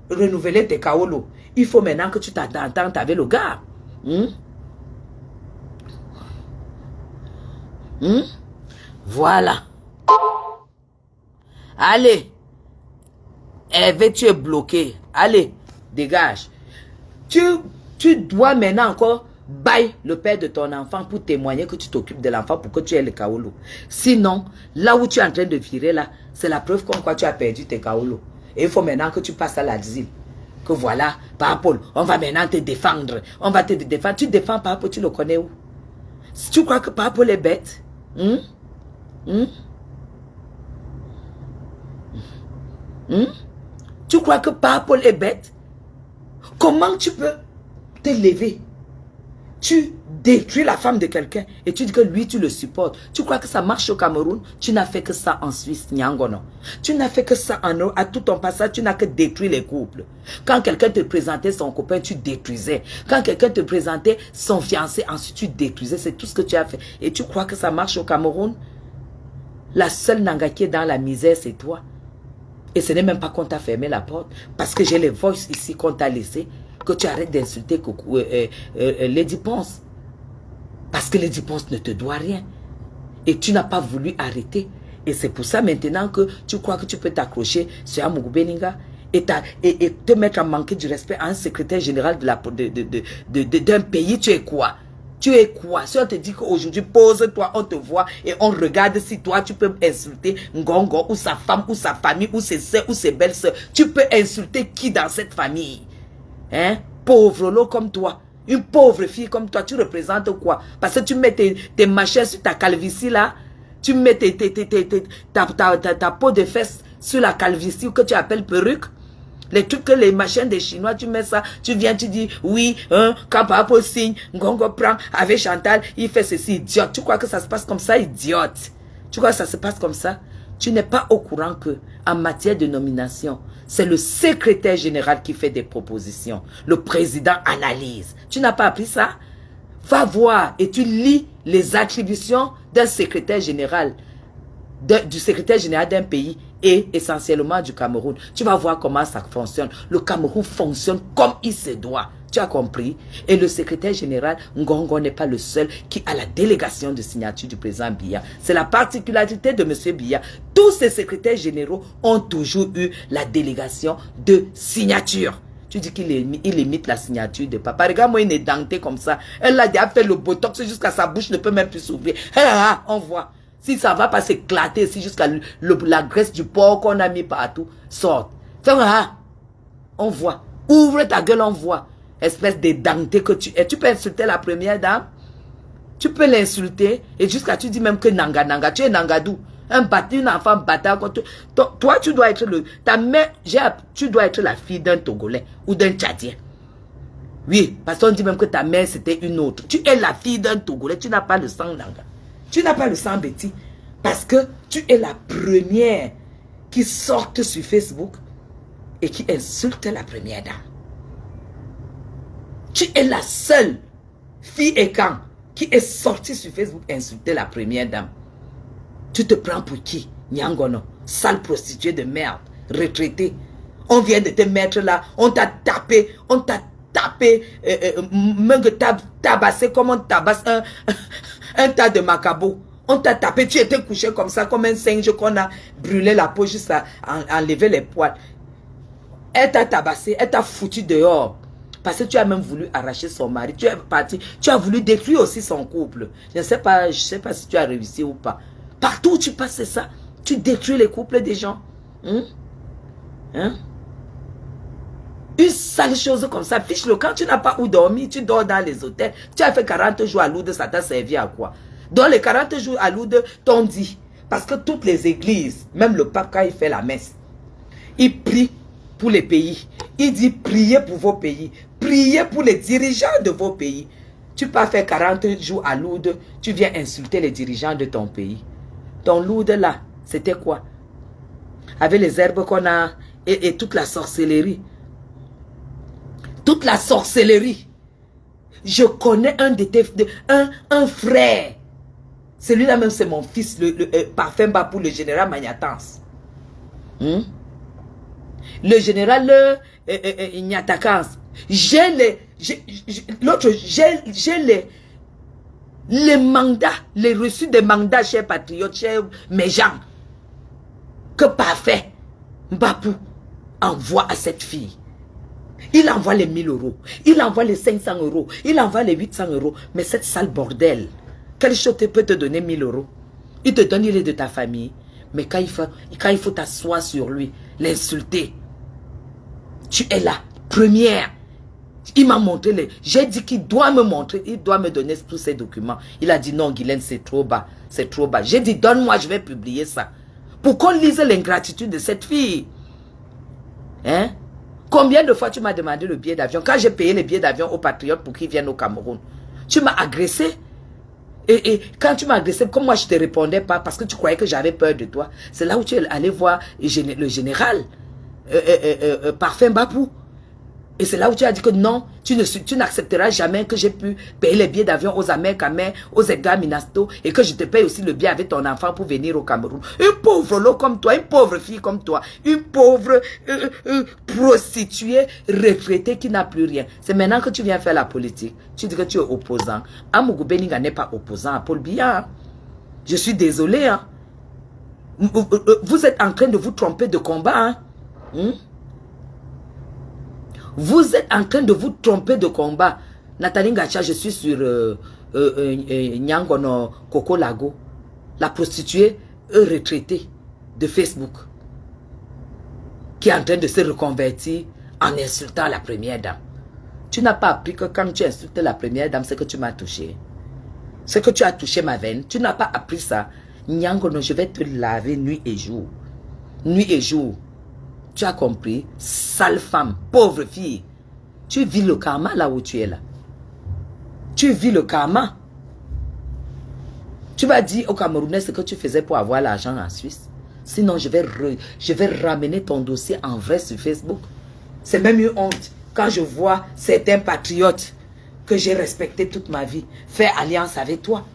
Speaker 5: renouveler tes kaolo, il faut maintenant que tu t'entends avec le gars. Voilà. Allez. Hervé, tu es bloqué. Allez, dégage. Tu dois maintenant encore bailler le père de ton enfant pour témoigner que tu t'occupes de l'enfant pour que tu aies le kaolo. Sinon, là où tu es en train de virer là, c'est la preuve comme quoi tu as perdu tes kaolo. Et il faut maintenant que tu passes à l'asile. Que voilà, Papa Paul, on va maintenant te défendre. On va te défendre. Tu défends Papa Paul, tu le connais où? Si tu crois que Papa Paul est bête, tu crois que Papa Paul est bête? Comment tu peux te lever? Tu détruis la femme de quelqu'un et tu dis que lui, tu le supportes. Tu crois que ça marche au Cameroun? Tu n'as fait que ça en Suisse, Nyangono. Tu n'as fait que ça à tout ton passage, tu n'as que détruit les couples. Quand quelqu'un te présentait son copain, tu détruisais. Quand quelqu'un te présentait son fiancé, ensuite tu détruisais. C'est tout ce que tu as fait. Et tu crois que ça marche au Cameroun? La seule Nanga qui est dans la misère, c'est toi. Et ce n'est même pas qu'on t'a fermé la porte. Parce que j'ai les voices ici qu'on t'a laissé. Que tu arrêtes d'insulter Lady Ponce. Parce que Lady Ponce ne te doit rien. Et tu n'as pas voulu arrêter. Et c'est pour ça maintenant que tu crois que tu peux t'accrocher sur Amougou Beninga et te mettre à manquer du respect à un secrétaire général d'un pays. Tu es quoi? Tu es quoi? Si on te dit qu'aujourd'hui, pose-toi, on te voit et on regarde si toi, tu peux insulter Ngongo ou sa femme ou sa famille ou ses soeurs ou ses belles-sœurs. Tu peux insulter qui dans cette famille? Hein? Pauvre lot comme toi. Une pauvre fille comme toi, tu représentes quoi? Parce que tu mets tes machins sur ta calvitie là. Tu mets ta peau de fesses sur la calvitie que tu appelles perruque. Les trucs que les machins des Chinois, tu mets ça, tu viens, tu dis, oui, quand Papa signe, Ngongo prend avec Chantal, il fait ceci, idiote. Tu crois que ça se passe comme ça, idiote? Tu crois que ça se passe comme ça? Tu n'es pas au courant que, en matière de nomination, c'est le secrétaire général qui fait des propositions. Le président analyse. Tu n'as pas appris ça? Va voir et tu lis les attributions d'un secrétaire général, du secrétaire général d'un pays et essentiellement du Cameroun. Tu vas voir comment ça fonctionne. Le Cameroun fonctionne comme il se doit. Tu as compris? Et le secrétaire général, Ngongo n'est pas le seul qui a la délégation de signature du président Biya. C'est la particularité de M. Biya. Tous ces secrétaires généraux ont toujours eu la délégation de signature. Tu dis qu'il imite la signature de papa. Regarde-moi, il est denté comme ça. Elle a déjà fait le botox jusqu'à sa bouche ne peut même plus s'ouvrir. On voit. Si ça va pas s'éclater ici jusqu'à la graisse du porc qu'on a mis partout, sort. On voit. Ouvre ta gueule, on voit. Espèce de denté que tu es. Tu peux insulter la première dame. Tu peux l'insulter. Et jusqu'à tu dis même que Nanga. Tu es Nangadou. Un enfant bâtard. Toi, tu dois être ta mère, tu dois être la fille d'un Togolais ou d'un Tchadien. Oui, parce qu'on dit même que ta mère c'était une autre. Tu es la fille d'un Togolais. Tu n'as pas le sang Nanga. Tu n'as pas le sang Betty. Parce que tu es la première qui sorte sur Facebook et qui insulte la première dame. Tu es la seule fille et quand qui est sortie sur Facebook insulter la première dame. Tu te prends pour qui? Nyangono, sale prostituée de merde, retraitée. On vient de te mettre là, on t'a tapé, même tabassé comme on tabasse un tas de macabo. On t'a tapé, tu étais couché comme ça, comme un singe qu'on a brûlé la peau juste à enlever les poils. Elle t'a tabassé, elle t'a foutu dehors. Parce que tu as même voulu arracher son mari. Tu es parti, tu as voulu détruire aussi son couple. Je ne sais pas si tu as réussi ou pas. Partout où tu passes, c'est ça. Tu détruis les couples des gens. Une sale chose comme ça. Fiche-le, quand tu n'as pas où dormir, tu dors dans les hôtels. Tu as fait 40 jours à Lourdes, ça t'a servi à quoi? Dans les 40 jours à Lourdes, t'ont dit. Parce que toutes les églises, même le pape, quand il fait la messe, il prie pour les pays. Il dit priez pour vos pays. Priez pour les dirigeants de vos pays. Tu peux faire 40 jours à Lourdes, tu viens insulter les dirigeants de ton pays. Ton Lourdes là, c'était quoi? Avec les herbes qu'on a et toute la sorcellerie. Toute la sorcellerie. Je connais un frère. Celui-là même c'est mon fils, le parfum Bapou, le général Magnatans. Le général Nyatakans. J'ai les mandats, les reçus des mandats chez Patriotes, chez mes gens. Que parfait Bapou envoie à cette fille. Il envoie les 1000 euros, il envoie les 500 euros, il envoie les 800 euros. Mais cette sale bordel, quelle chose peut te donner 1000 euros? Il te donne, il est de ta famille. Mais quand il faut t'asseoir sur lui, l'insulter, tu es là, première. Il m'a montré j'ai dit qu'il doit me montrer, il doit me donner tous ces documents. Il a dit non, Guylaine, c'est trop bas, c'est trop bas. J'ai dit donne-moi, je vais publier ça. Pour qu'on lise l'ingratitude de cette fille. Hein? Combien de fois tu m'as demandé le billet d'avion? Quand j'ai payé les billets d'avion aux patriotes pour qu'ils viennent au Cameroun, tu m'as agressé. Et quand tu m'as agressé, comme moi je ne te répondais pas parce que tu croyais que j'avais peur de toi, c'est là où tu es allé voir le général Parfum Bapou. Et c'est là où tu as dit que non, tu n'accepteras jamais que j'ai pu payer les billets d'avion aux Américains, aux Edgar Minasto, et que je te paye aussi le billet avec ton enfant pour venir au Cameroun. Une pauvre lot comme toi, une pauvre fille comme toi, une pauvre prostituée retraitée qui n'a plus rien. C'est maintenant que tu viens faire la politique. Tu dis que tu es opposant. Amougou Beninga n'est pas opposant à Paul Biya. Je suis désolé. Hein. Vous êtes en train de vous tromper de combat. Hein. Vous êtes en train de vous tromper de combat. Nathalie Ngacha, je suis sur Nyangono Koko Lago, la prostituée retraitée de Facebook, qui est en train de se reconvertir en insultant la première dame. Tu n'as pas appris que quand tu insultes la première dame, c'est que tu m'as touché. C'est que tu as touché ma veine. Tu n'as pas appris ça. Nyangono, je vais te laver nuit et jour. nuit et jour. Tu as compris? Sale femme, pauvre fille. Tu vis le karma là où tu es là. Tu vis le karma. Tu vas dire au Camerounais ce que tu faisais pour avoir l'argent en Suisse. Sinon, je vais ramener ton dossier en vrai sur Facebook. C'est même une honte quand je vois certains patriotes que j'ai respectés toute ma vie faire alliance avec toi.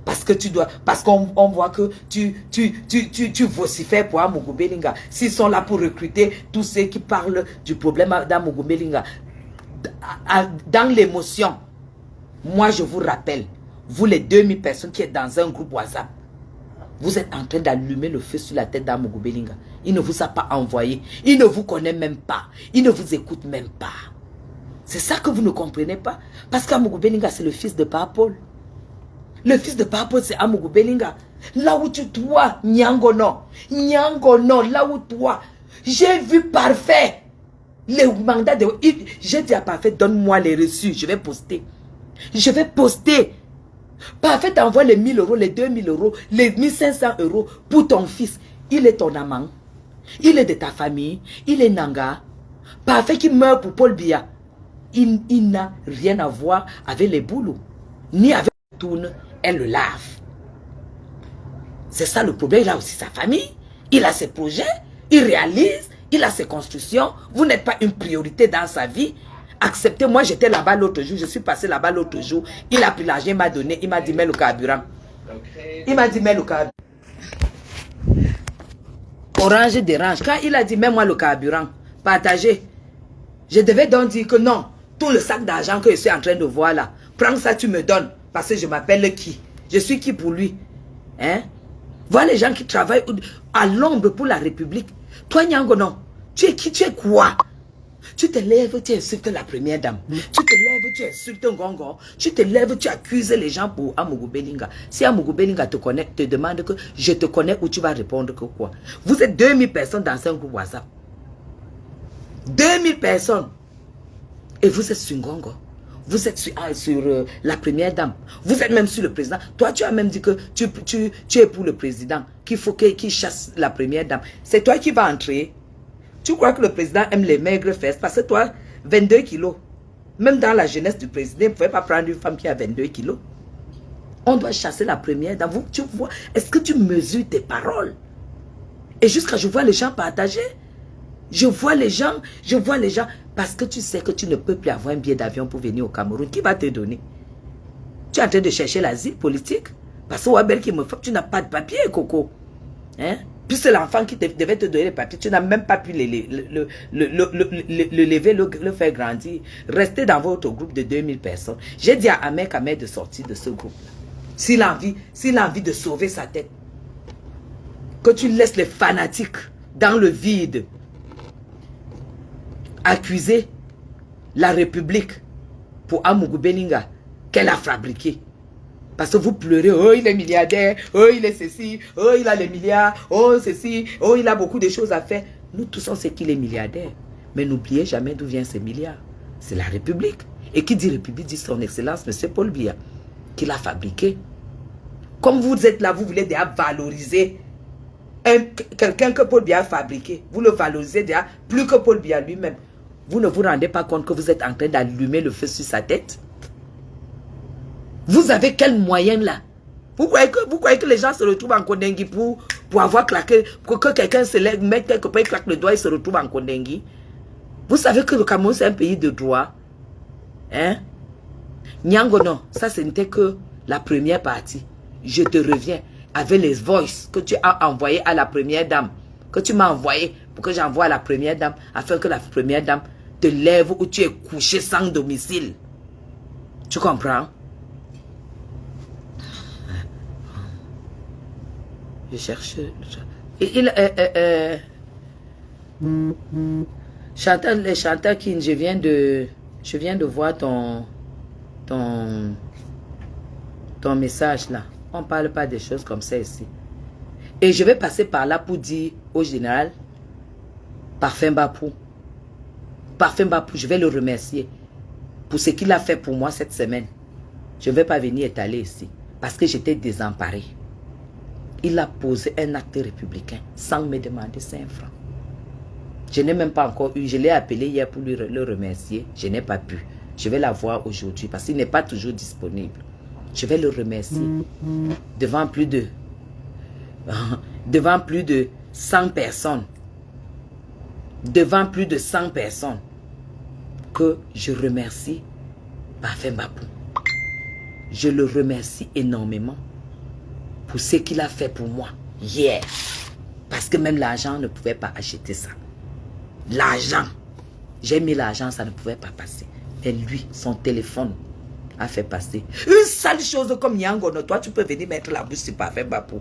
Speaker 5: Parce qu'on voit que tu vocifères pour Amougou Belinga. S'ils sont là pour recruter tous ceux qui parlent du problème d'Amougou Belinga, dans l'émotion, moi je vous rappelle, vous les 2000 personnes qui êtes dans un groupe WhatsApp, vous êtes en train d'allumer le feu sur la tête d'Amougou Belinga. Il ne vous a pas envoyé. Il ne vous connaît même pas. Il ne vous écoute même pas. C'est ça que vous ne comprenez pas. Parce qu'Amougou Belinga, c'est le fils de Papa Paul. Le fils de Papa Paul, c'est Amougou Belinga. Là où tu toi, Nyangono, là où toi, j'ai vu parfait. Les mandats de... J'ai dit à Parfait, donne-moi les reçus. Je vais poster. Je vais poster. Parfait t'envoie les 1000 euros, les 2000 euros, les 1500 euros pour ton fils. Il est ton amant. Il est de ta famille. Il est Nanga. Parfait qui meurt pour Paul Biya. Il n'a rien à voir avec les boulots. Ni avec le tourne. Elle le lave. C'est ça le problème. Il a aussi sa famille. Il a ses projets. Il réalise. Il a ses constructions. Vous n'êtes pas une priorité dans sa vie. Acceptez. Moi, j'étais là-bas l'autre jour. Je suis passé là-bas l'autre jour. Il a pris l'argent, il m'a donné. Il m'a dit, mets le carburant. Il m'a dit, mets le carburant. Orange dérange. Quand il a dit, mets-moi le carburant, partagez. Je devais donc dire que non. Tout le sac d'argent que je suis en train de voir là, prends ça, tu me donnes. Parce que je m'appelle qui? Je suis qui pour lui? Hein? Voilà les gens qui travaillent à l'ombre pour la République. Toi, Nyango, non. Tu es qui? Tu es quoi? Tu te lèves, tu insultes la première dame. Tu te lèves, tu insultes Ngongo. Tu te lèves, tu accuses les gens pour Amougou Belinga. Si Amougou Belinga te connaît, te demande que je te connais ou tu vas répondre que quoi? Vous êtes 2000 personnes dans un groupe WhatsApp. 2000 personnes. Et vous êtes sur Ngongo. Vous êtes sur la première dame. Vous êtes même sur le président. Toi, tu as même dit que tu es pour le président. Qu'il faut qu'il chasse la première dame. C'est toi qui vas entrer. Tu crois que le président aime les maigres fesses? Parce que toi, 22 kilos. Même dans la jeunesse du président, il ne pouvait pas prendre une femme qui a 22 kilos. On doit chasser la première dame. Tu vois, est-ce que tu mesures tes paroles? Et jusqu'à je vois les gens partager. Je vois les gens. Parce que tu sais que tu ne peux plus avoir un billet d'avion pour venir au Cameroun. Qui va te donner? Tu es en train de chercher l'asile politique? Parce que Wabel qui me fait, tu n'as pas de papier, Coco. Hein? Puis c'est l'enfant qui devait te donner les papiers. Tu n'as même pas pu le lever, le faire grandir. Restez dans votre groupe de 2000 personnes. J'ai dit à Ahmed Ahmed de sortir de ce groupe-là. S'il a envie de sauver sa tête. Que tu laisses les fanatiques dans le vide accuser la République pour Amougou Belinga qu'elle a fabriqué. Parce que vous pleurez, oh il est milliardaire, oh il est ceci, oh il a les milliards, oh ceci, oh il a beaucoup de choses à faire. Nous tous on sait qu'il est milliardaire. Mais n'oubliez jamais d'où viennent ces milliards. C'est la République. Et qui dit République dit son Excellence, M. Paul Biya, qui l'a fabriqué. Comme vous êtes là, vous voulez déjà valoriser quelqu'un que Paul Biya a fabriqué. Vous le valorisez déjà plus que Paul Biya lui-même. Vous ne vous rendez pas compte que vous êtes en train d'allumer le feu sur sa tête? Vous avez quel moyen là? Vous croyez que les gens se retrouvent en Kondengui pour avoir claqué, pour que quelqu'un se lève, mette quelque part, il claque le doigt et se retrouve en Kondengui? Vous savez que le Cameroun c'est un pays de droit. Hein? Nyango non, ça ce n'était que la première partie. Je te reviens avec les voices que tu as envoyées à la première dame. Que tu m'as envoyé pour que j'envoie à la première dame, afin que la première dame te lève où tu es couché sans domicile. Tu comprends? Je cherche. Chantal King, je viens de voir ton message là. On ne parle pas des choses comme ça ici. Et je vais passer par là pour dire au général Parfait Bapou, je vais le remercier pour ce qu'il a fait pour moi cette semaine. Je ne vais pas venir étaler ici parce que j'étais désemparé. il a posé un acte républicain sans me demander 5 francs. Je n'ai même pas encore eu, je l'ai appelé hier pour le remercier, je n'ai pas pu. Je vais la voir aujourd'hui parce qu'il n'est pas toujours disponible. Je vais le remercier devant plus de 100 personnes. Devant plus de 100 personnes que je remercie Parfait Mbapou. Je le remercie énormément pour ce qu'il a fait pour moi hier. Parce que même l'argent ne pouvait pas acheter ça. L'argent. J'ai mis l'argent, ça ne pouvait pas passer. Et lui, son téléphone a fait passer. Une sale chose comme Yangono, toi tu peux venir mettre la bouche sur Parfait Mbapou.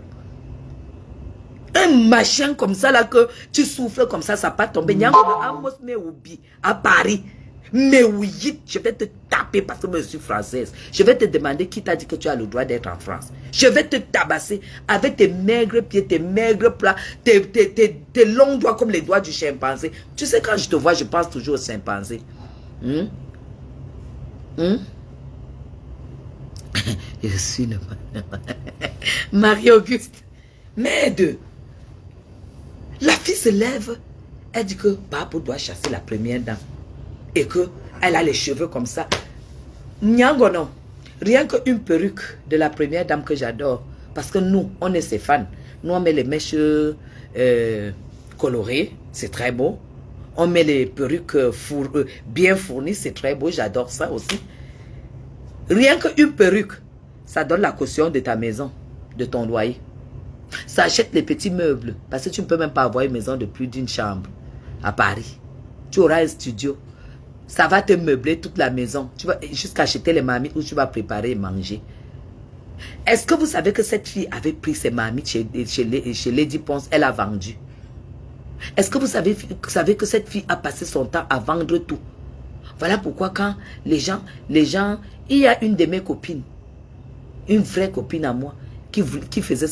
Speaker 5: Un machin comme ça là que tu souffles comme ça pas tomber. Yangono, Amos Meoubi, à Paris. Mais oui, je vais te taper parce que je suis française. Je vais te demander qui t'a dit que tu as le droit d'être en France. Je vais te tabasser avec tes maigres pieds, tes maigres plats, tes longs doigts comme les doigts du chimpanzé. Tu sais, quand je te vois, je pense toujours au chimpanzé. Je suis le Marie-Auguste. Merde. La fille se lève. Elle dit que Papo doit chasser la première dame. Et qu'elle a les cheveux comme ça. Nyangono, rien qu'une perruque de la première dame que j'adore. Parce que nous, on est ses fans. Nous, on met les mèches colorées. C'est très beau. On met les perruques bien fournies. C'est très beau. J'adore ça aussi. Rien qu'une perruque, ça donne la caution de ta maison, de ton loyer. Ça achète les petits meubles. Parce que tu ne peux même pas avoir une maison de plus d'une chambre à Paris. Tu auras un studio. Ça va te meubler toute la maison. Tu vas jusqu'à acheter les marmites où tu vas préparer et manger. Est-ce que vous savez que cette fille avait pris ses marmites chez Lady Ponce, elle a vendu? Est-ce que vous savez que cette fille a passé son temps à vendre tout? Voilà pourquoi quand les gens, il y a une de mes copines, une vraie copine à moi, qui faisait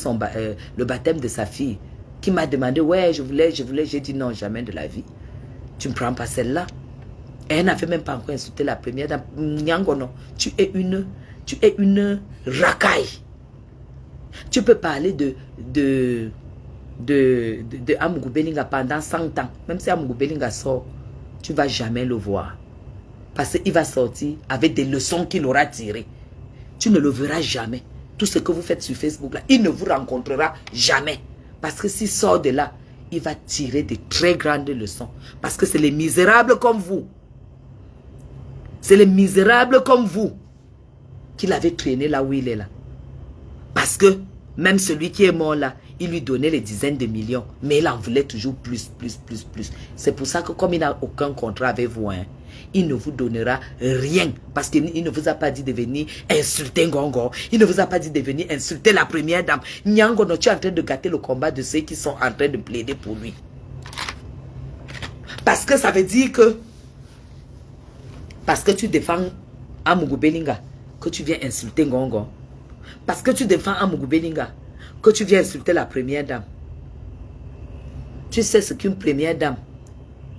Speaker 5: le baptême de sa fille, qui m'a demandé, ouais, je voulais, j'ai dit non, jamais de la vie. Tu ne prends pas celle-là. Et elle n'avait même pas encore insulté la première dame. Nyangono, tu es une racaille. Tu peux parler de Amougou Belinga pendant 100 ans. Même si Amougou Belinga sort, tu ne vas jamais le voir. Parce qu'il va sortir avec des leçons qu'il aura tirées. Tu ne le verras jamais. Tout ce que vous faites sur Facebook, là, il ne vous rencontrera jamais. Parce que s'il sort de là, il va tirer de très grandes leçons. Parce que c'est les misérables comme vous. C'est les misérables comme vous qu'il avait traîné là où il est là. Parce que même celui qui est mort là, il lui donnait les dizaines de millions. Mais il en voulait toujours plus. C'est pour ça que comme il n'a aucun contrat avec vous, hein, il ne vous donnera rien. Parce qu'il ne vous a pas dit de venir insulter Ngongo. Il ne vous a pas dit de venir insulter la première dame. Nyangono, tu es en train de gâter le combat de ceux qui sont en train de plaider pour lui. Parce que ça veut dire que parce que tu défends Amougou Belinga, que tu viens insulter Ngongo. Parce que tu défends Amougou Belinga, que tu viens insulter la première dame. Tu sais ce qu'une première dame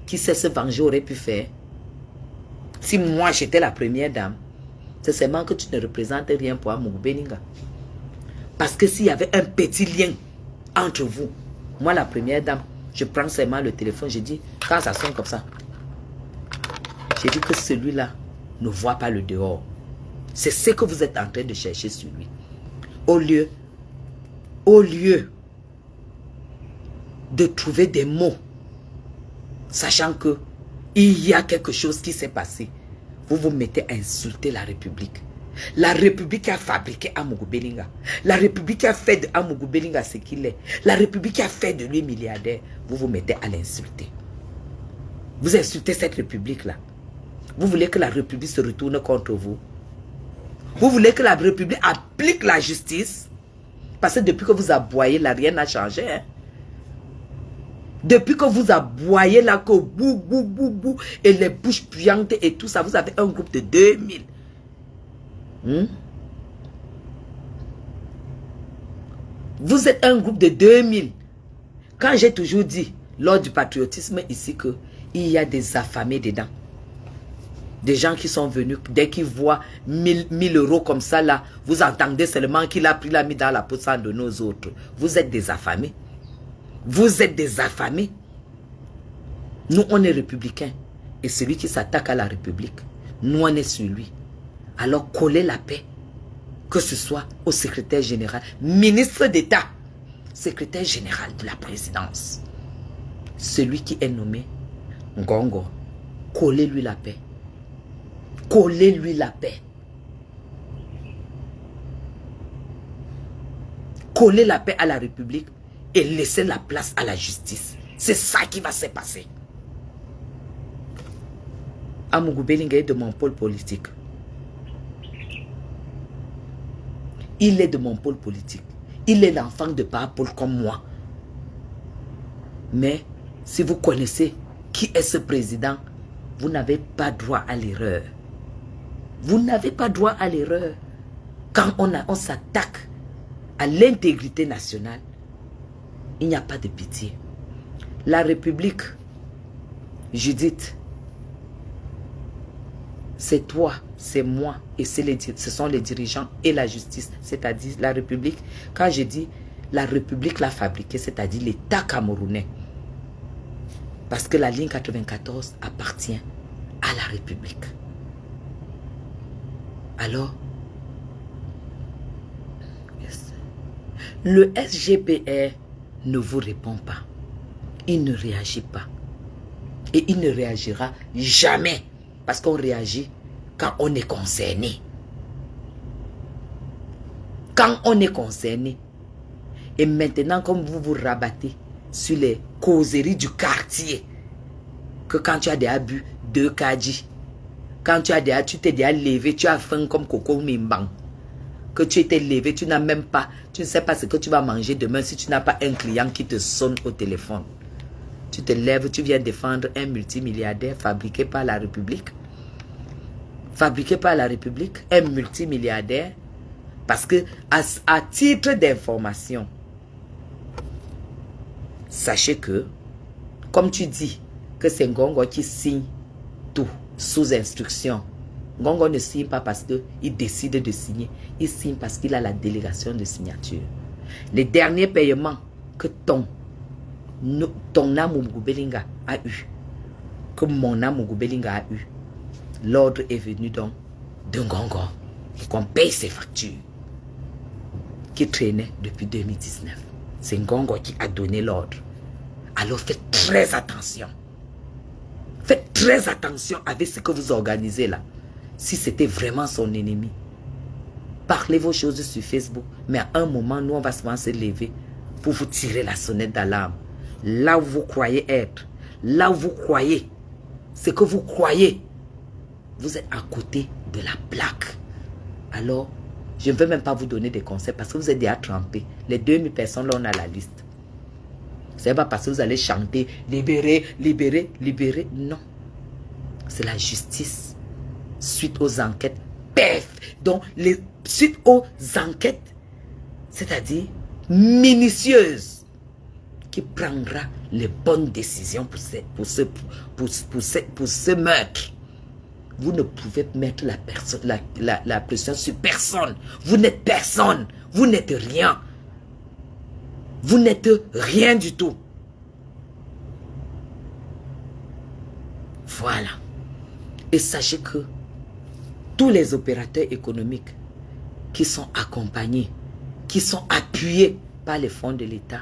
Speaker 5: qui sait se venger aurait pu faire? Si moi j'étais la première dame, c'est seulement que tu ne représentes rien pour Amougou Belinga. Parce que s'il y avait un petit lien entre vous, moi la première dame, je prends seulement le téléphone, je dis, quand ça sonne comme ça, j'ai dit que celui-là ne voit pas le dehors. C'est ce que vous êtes en train de chercher sur lui. Au lieu de trouver des mots, sachant que il y a quelque chose qui s'est passé, vous vous mettez à insulter la République. La République a fabriqué Amougou Belinga. La République a fait de Amougou Belinga ce qu'il est. La République a fait de lui milliardaire. Vous vous mettez à l'insulter. Vous insultez cette République-là. Vous voulez que la République se retourne contre vous? Vous voulez que la République applique la justice? Parce que depuis que vous aboyez là, rien n'a changé. Hein? Depuis que vous aboyez là, que bou, et les bouches puantes et tout ça, vous avez un groupe de 2000. Vous êtes un groupe de 2000. Quand j'ai toujours dit, lors du patriotisme ici, qu'il y a des affamés dedans. Des gens qui sont venus, dès qu'ils voient 1000 euros comme ça, là, vous entendez seulement qu'il a pris, l'a mis dans la poche de nos autres. Vous êtes des affamés. Vous êtes des affamés. Nous, on est républicains. Et celui qui s'attaque à la République, nous, on est sur lui. Alors, collez la paix. Que ce soit au secrétaire général, ministre d'État, secrétaire général de la présidence. Celui qui est nommé Ngongo, collez-lui la paix. Collez-lui la paix. Collez la paix à la République et laissez la place à la justice. C'est ça qui va se passer. Amougou Bellinga est de mon pôle politique. Il est de mon pôle politique. Il est l'enfant de Paul comme moi. Mais si vous connaissez qui est ce président, vous n'avez pas droit à l'erreur. Vous n'avez pas droit à l'erreur. Quand on s'attaque à l'intégrité nationale, il n'y a pas de pitié. La République, Judith, c'est toi, c'est moi et ce sont les dirigeants et la justice, c'est-à-dire la République. Quand je dis la République l'a fabriquée, c'est-à-dire l'État camerounais. Parce que la ligne 94 appartient à la République. Alors, le SGPR ne vous répond pas. Il ne réagit pas. Et il ne réagira jamais. Parce qu'on réagit quand on est concerné. Quand on est concerné. Et maintenant, comme vous vous rabattez sur les causeries du quartier, que quand tu as déjà bu 2 kadi, quand tu t'es déjà levé, tu as faim comme Coco Mimbang, que tu étais levé, tu n'as même pas, tu ne sais pas ce que tu vas manger demain si tu n'as pas un client qui te sonne au téléphone. Tu te lèves, tu viens défendre un multimilliardaire fabriqué par la République. Fabriqué par la République, un multimilliardaire. Parce que, à titre d'information, sachez que, comme tu dis, que c'est Ngongo qui signe tout sous instruction. Ngongo ne signe pas parce qu'il décide de signer. Il signe parce qu'il a la délégation de signature. Les derniers paiements que ton Amougou Bellinga a eu, que mon Amougou Bellinga a eu, l'ordre est venu donc de Ngongo et qu'on paye ses factures qui traînaient depuis 2019. C'est Ngongo qui a donné l'ordre. Alors faites très attention. Faites très attention avec ce que vous organisez là. Si c'était vraiment son ennemi. Parlez vos choses sur Facebook. Mais à un moment, nous, on va souvent se lever pour vous tirer la sonnette d'alarme. Là où vous croyez être. Là où vous croyez. Ce que vous croyez. Vous êtes à côté de la plaque. Alors, je ne veux même pas vous donner des conseils parce que vous êtes déjà trempés. Les 2000 personnes, là, on a la liste. Ce n'est pas parce que vous allez chanter, libérer, libérer, libérer. Non. C'est la justice. Suite aux enquêtes. Pef! Donc, suite aux enquêtes, c'est-à-dire minutieuses, qui prendra les bonnes décisions pour ce meurtre. Vous ne pouvez mettre la pression sur personne. Vous n'êtes personne. Vous n'êtes rien. Vous n'êtes rien du tout. Voilà. Et sachez que tous les opérateurs économiques qui sont accompagnés, qui sont appuyés par les fonds de l'État,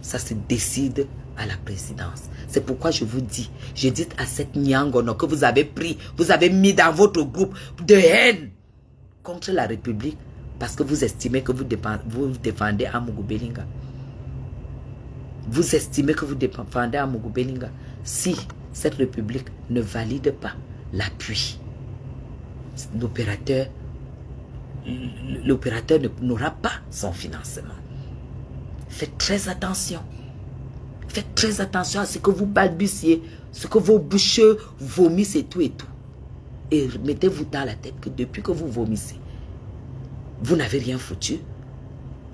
Speaker 5: ça se décide à la présidence. C'est pourquoi je vous dis, je dis à cette Nyangono que vous avez pris, vous avez mis dans votre groupe de haine contre la République parce que vous estimez que vous défendez Amougou Bellinga. Vous estimez que vous défendez Amougou Bellinga si cette République ne valide pas l'appui. L'opérateur n'aura pas son financement. Faites très attention. Faites très attention à ce que vous balbutiez, ce que vos boucheux vomissent et tout et tout. Et mettez-vous dans la tête que depuis que vous vomissez, vous n'avez rien foutu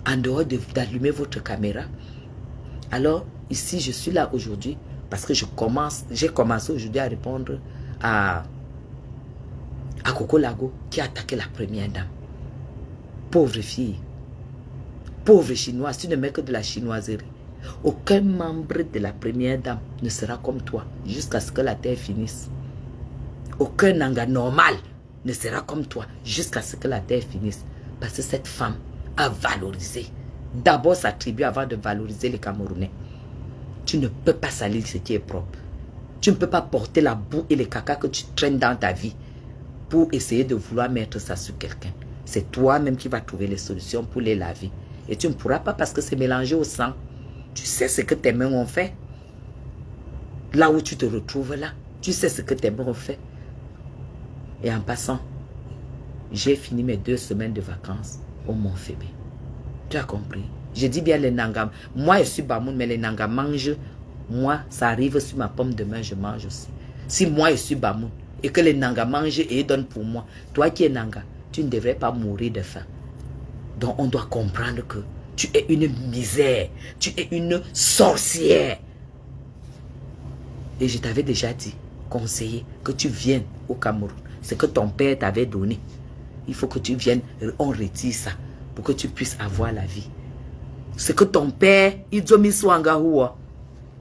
Speaker 5: en dehors d'allumer votre caméra. Alors, ici, je suis là aujourd'hui parce que j'ai commencé aujourd'hui à répondre à à Coco Lago qui a attaqué la première dame. Pauvre fille. Pauvre chinoise, tu ne mets que de la chinoiserie. Aucun membre de la première dame ne sera comme toi jusqu'à ce que la terre finisse. Aucun Nanga normal ne sera comme toi jusqu'à ce que la terre finisse. Parce que cette femme a valorisé d'abord sa tribu avant de valoriser les Camerounais. Tu ne peux pas salir ce qui est propre. Tu ne peux pas porter la boue et les caca que tu traînes dans ta vie pour essayer de vouloir mettre ça sur quelqu'un. C'est toi-même qui vas trouver les solutions pour les laver. Et tu ne pourras pas parce que c'est mélangé au sang. Tu sais ce que tes mains ont fait. Là où tu te retrouves là, tu sais ce que tes mains ont fait. Et en passant, j'ai fini mes 2 semaines de vacances au Mont Fébé. Tu as compris? Je dis bien les Nanga. Moi, je suis Bamoun, mais les Nanga mangent. Moi, ça arrive sur ma pomme de main, je mange aussi. Si moi, je suis Bamoun et que les Nanga mangent et ils donnent pour moi, toi qui es Nanga, tu ne devrais pas mourir de faim. Donc, on doit comprendre que tu es une misère. Tu es une sorcière. Et je t'avais déjà dit, conseillé, que tu viennes au Cameroun. C'est que ton père t'avait donné. Il faut que tu viennes, on retire ça pour que tu puisses avoir la vie. C'est que ton père,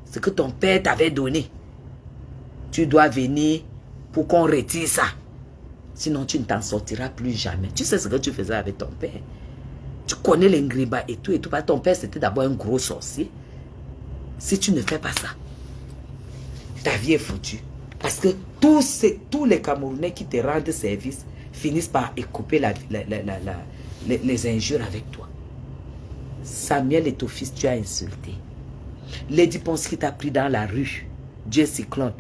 Speaker 5: c'est que ton père t'avait donné. Tu dois venir pour qu'on retire ça. Sinon, tu ne t'en sortiras plus jamais. Tu sais ce que tu faisais avec ton père. Tu connais les Ngriba et tout. Ton père, c'était d'abord un gros sorcier. Si tu ne fais pas ça, ta vie est foutue. Parce que tous les Camerounais qui te rendent service finissent par écouper les injures avec toi. Samuel et ton fils, tu as insulté. Lady Ponce qui t'a pris dans la rue, Dieu Cyclone,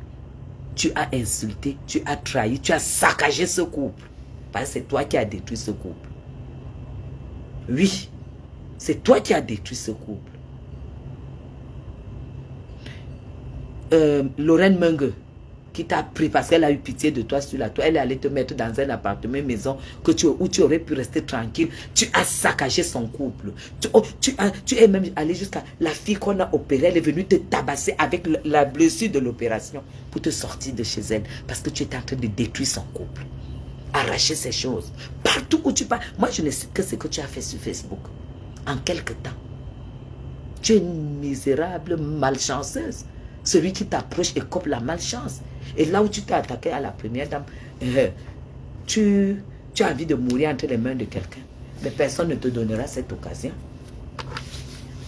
Speaker 5: tu as insulté, tu as trahi, tu as saccagé ce couple. Parce que c'est toi qui as détruit ce couple. Oui, c'est toi qui as détruit ce couple. Lorraine Mengue, qui t'a pris parce qu'elle a eu pitié de toi sur la toile, elle est allée te mettre dans un appartement, maison où tu aurais pu rester tranquille. Tu as saccagé son couple. Tu es même allé jusqu'à la fille qu'on a opérée, elle est venue te tabasser avec la blessure de l'opération pour te sortir de chez elle parce que tu étais en train de détruire son couple. Arracher ces choses. Partout où tu pars. Moi, je ne sais que ce que tu as fait sur Facebook. En quelque temps. Tu es une misérable malchanceuse. Celui qui t'approche et coupe la malchance. Et là où tu t'es attaqué à la première dame, tu as envie de mourir entre les mains de quelqu'un. Mais personne ne te donnera cette occasion.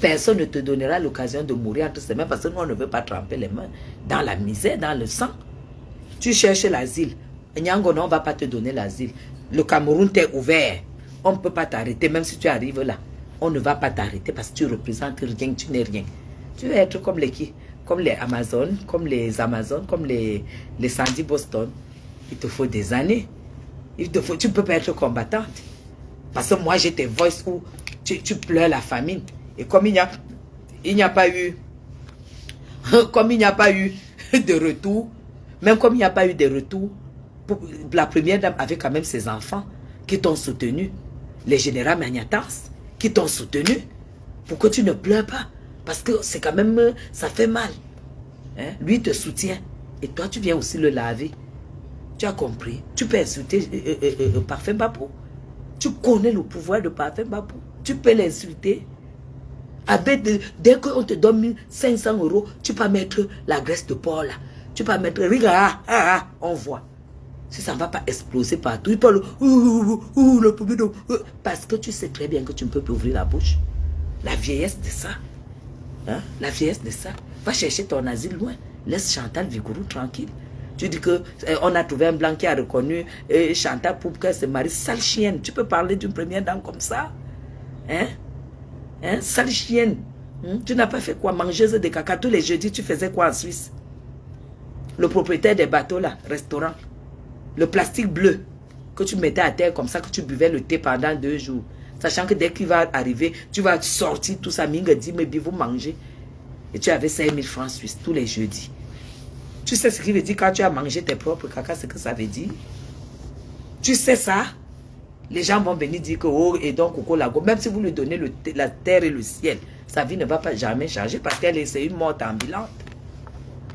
Speaker 5: Personne ne te donnera l'occasion de mourir entre ses mains parce que nous, on ne veut pas tremper les mains dans la misère, dans le sang. Tu cherches l'asile. Nyango, non, on ne va pas te donner l'asile. Le Cameroun t'est ouvert. On ne peut pas t'arrêter, même si tu arrives là. On ne va pas t'arrêter parce que tu représentes rien, tu n'es rien. Tu veux être comme les Amazones, comme les Sandy Boston. Il te faut des années. Tu ne peux pas être combattante. Parce que moi, j'ai tes voices où tu pleures la famine. Et comme il n'y a pas eu de retour, même comme il n'y a pas eu de retour, la première dame avait quand même ses enfants qui t'ont soutenu. Les généraux Magnatas qui t'ont soutenu. Pourquoi tu ne pleures pas? Parce que c'est quand même, ça fait mal. Hein? Lui te soutient. Et toi, tu viens aussi le laver. Tu as compris? Tu peux insulter Parfum Babou. Tu connais le pouvoir de Parfum Babou. Tu peux l'insulter. Dès qu'on te donne 500 €, tu peux mettre la graisse de porc là. Tu peux mettre, regarde, on voit. Si ça ne va pas exploser partout, il parle, le premier de... Parce que tu sais très bien que tu ne peux plus ouvrir la bouche. La vieillesse de ça. Hein? La vieillesse de ça. Va chercher ton asile loin. Laisse Chantal Vigourou tranquille. Tu dis que on a trouvé un blanc qui a reconnu Chantal pour qu'elle se marie. Sale chienne. Tu peux parler d'une première dame comme ça? Hein? Hein? Sale chienne. Tu n'as pas fait quoi? Mangeuse de caca. Tous les jeudis, tu faisais quoi en Suisse? Le propriétaire des bateaux là, restaurant. Le plastique bleu que tu mettais à terre comme ça, que tu buvais le thé pendant 2 jours. Sachant que dès qu'il va arriver, tu vas sortir tout ça. Minga dit, mais bien vous mangez. Et tu avais 5000 francs suisses tous les jeudis. Tu sais ce qu'il veut dire quand tu as mangé tes propres caca, ce que ça veut dire? Tu sais ça? Les gens vont venir dire que, oh, et donc, Coco Lago, même si vous lui donnez la terre et le ciel, sa vie ne va pas jamais changer parce qu'elle c'est une morte ambulante.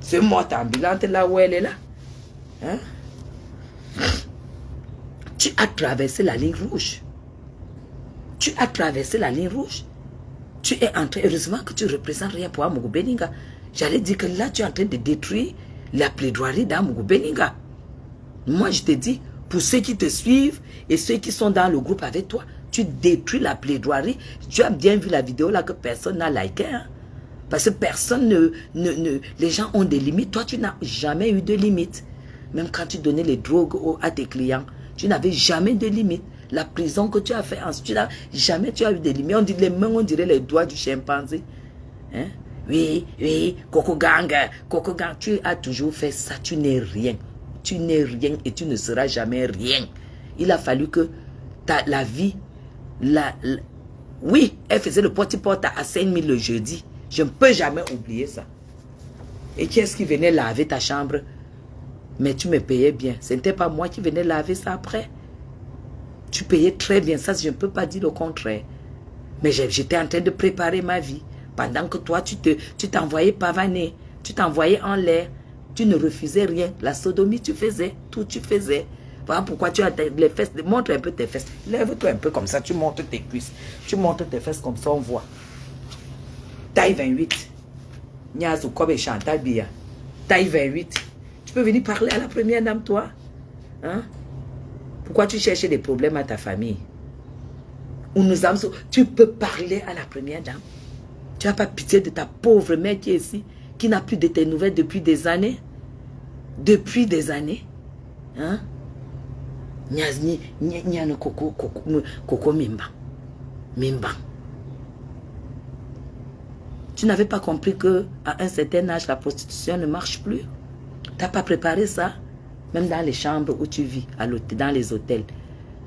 Speaker 5: C'est une morte ambulante là où elle est là. Hein? Tu as traversé la ligne rouge. Tu as traversé la ligne rouge. Tu es en train, heureusement que tu ne représentes rien pour Amougou Beninga. J'allais dire que là, tu es en train de détruire la plaidoirie d'Amougou Beninga. Moi, je te dis, pour ceux qui te suivent et ceux qui sont dans le groupe avec toi, tu détruis la plaidoirie. Tu as bien vu la vidéo là que personne n'a liké. Hein? Parce que personne les gens ont des limites. Toi, tu n'as jamais eu de limites. Même quand tu donnais les drogues à tes clients, tu n'avais jamais de limites. La prison que tu as fait ensuite, jamais tu as eu des limites. On dit les mains, on dirait les doigts du chimpanzé. Hein? Oui, Coco Gang, tu as toujours fait ça. Tu n'es rien. Tu n'es rien et tu ne seras jamais rien. Il a fallu que la vie, oui, elle faisait le porte-porte à 5 000 le jeudi. Je ne peux jamais oublier ça. Et qui est-ce qui venait laver ta chambre? Mais tu me payais bien. Ce n'était pas moi qui venais laver ça après. Tu payais très bien. Ça, je ne peux pas dire le contraire. Mais j'étais en train de préparer ma vie. Pendant que toi, tu t'envoyais pavaner. Tu t'envoyais en l'air. Tu ne refusais rien. La sodomie, tu faisais. Tout, tu faisais. Voilà pourquoi tu as les fesses. Montre un peu tes fesses. Lève-toi un peu comme ça. Tu montres tes cuisses. Tu montres tes fesses comme ça, on voit. Taille 28. Nyazu Kobe Chantal Bia. Taille 28. Tu peux venir parler à la première dame, toi. Hein? Pourquoi tu cherches des problèmes à ta famille? Tu peux parler à la première dame. Tu n'as pas pitié de ta pauvre mère qui est ici, qui n'a plus de tes nouvelles depuis des années. Depuis des années. Hein? Nyano Koko Mimba. Mimba. Tu n'avais pas compris qu'à un certain âge, la prostitution ne marche plus. Tu n'as pas préparé ça. Même dans les chambres où tu vis, dans les hôtels.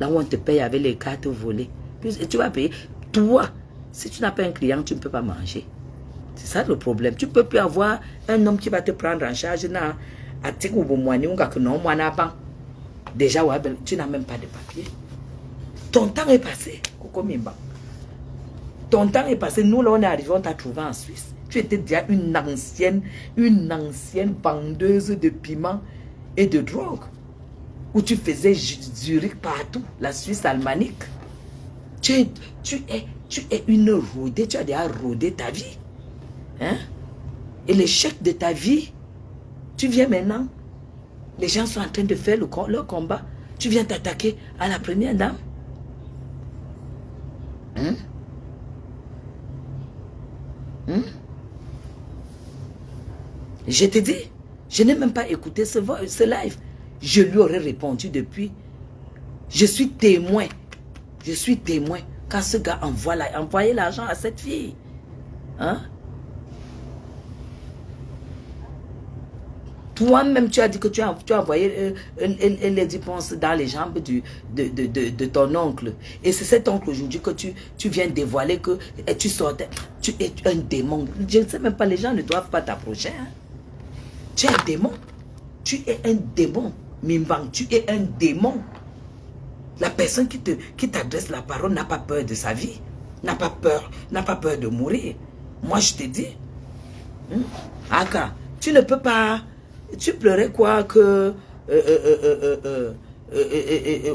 Speaker 5: Là où on te paye avec les cartes volées. Et tu vas payer. Toi, si tu n'as pas un client, tu ne peux pas manger. C'est ça le problème. Tu ne peux plus avoir un homme qui va te prendre en charge. Déjà, tu n'as même pas de papier. Ton temps est passé. Ton temps est passé. Nous, là, on est arrivé, on t'a trouvé en Suisse. Tu étais déjà une ancienne vendeuse de piments et de drogue. Où tu faisais Zurich partout. La Suisse alémanique. Tu es une rodée. Tu as déjà rodé ta vie. Hein? Et l'échec de ta vie, tu viens maintenant. Les gens sont en train de faire leur combat. Tu viens t'attaquer à la première dame. Hein? Hein? Je te dis, je n'ai même pas écouté ce live. Je lui aurais répondu depuis. Je suis témoin. Je suis témoin. Quand ce gars envoyait l'argent à cette fille. Hein? Toi-même, tu as dit que tu as envoyé les dépenses dans les jambes de ton oncle. Et c'est cet oncle aujourd'hui que tu viens dévoiler que tu sortais. Tu es un démon. Je ne sais même pas, les gens ne doivent pas t'approcher. Hein? Tu es un démon. Tu es un démon. Mimbang, tu es un démon. La personne qui t'adresse la parole n'a pas peur de sa vie. N'a pas peur de mourir. Moi, je te dis. Aka, tu ne peux pas... Tu pleurais quoi que...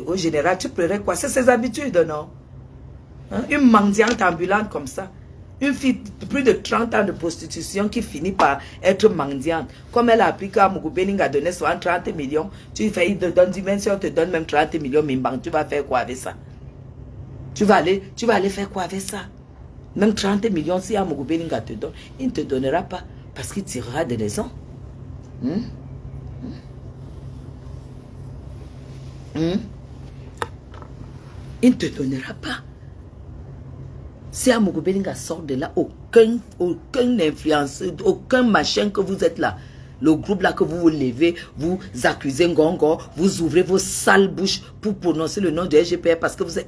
Speaker 5: au général, tu pleurais quoi? C'est ses habitudes, non? Hein? Une mendiante ambulante comme ça. Une fille de plus de 30 ans de prostitution qui finit par être mendiante. Comme elle a appris qu'à Amougou Beninga a donné 30 millions. Tu fais, il te donne 10 millions, si on te donne même 30 millions, Mimbang, tu vas faire quoi avec ça? Tu vas aller faire quoi avec ça? Même 30 millions, si Amougou Beninga te donne, il ne te donnera pas. Parce qu'il tirera des raisons. Il ne te donnera pas. Si Amougou Beninga sort de là, aucun influenceur, aucun machin que vous êtes là, le groupe là que vous vous levez, vous accusez Ngongo, vous ouvrez vos sales bouches pour prononcer le nom de SGPR parce que vous êtes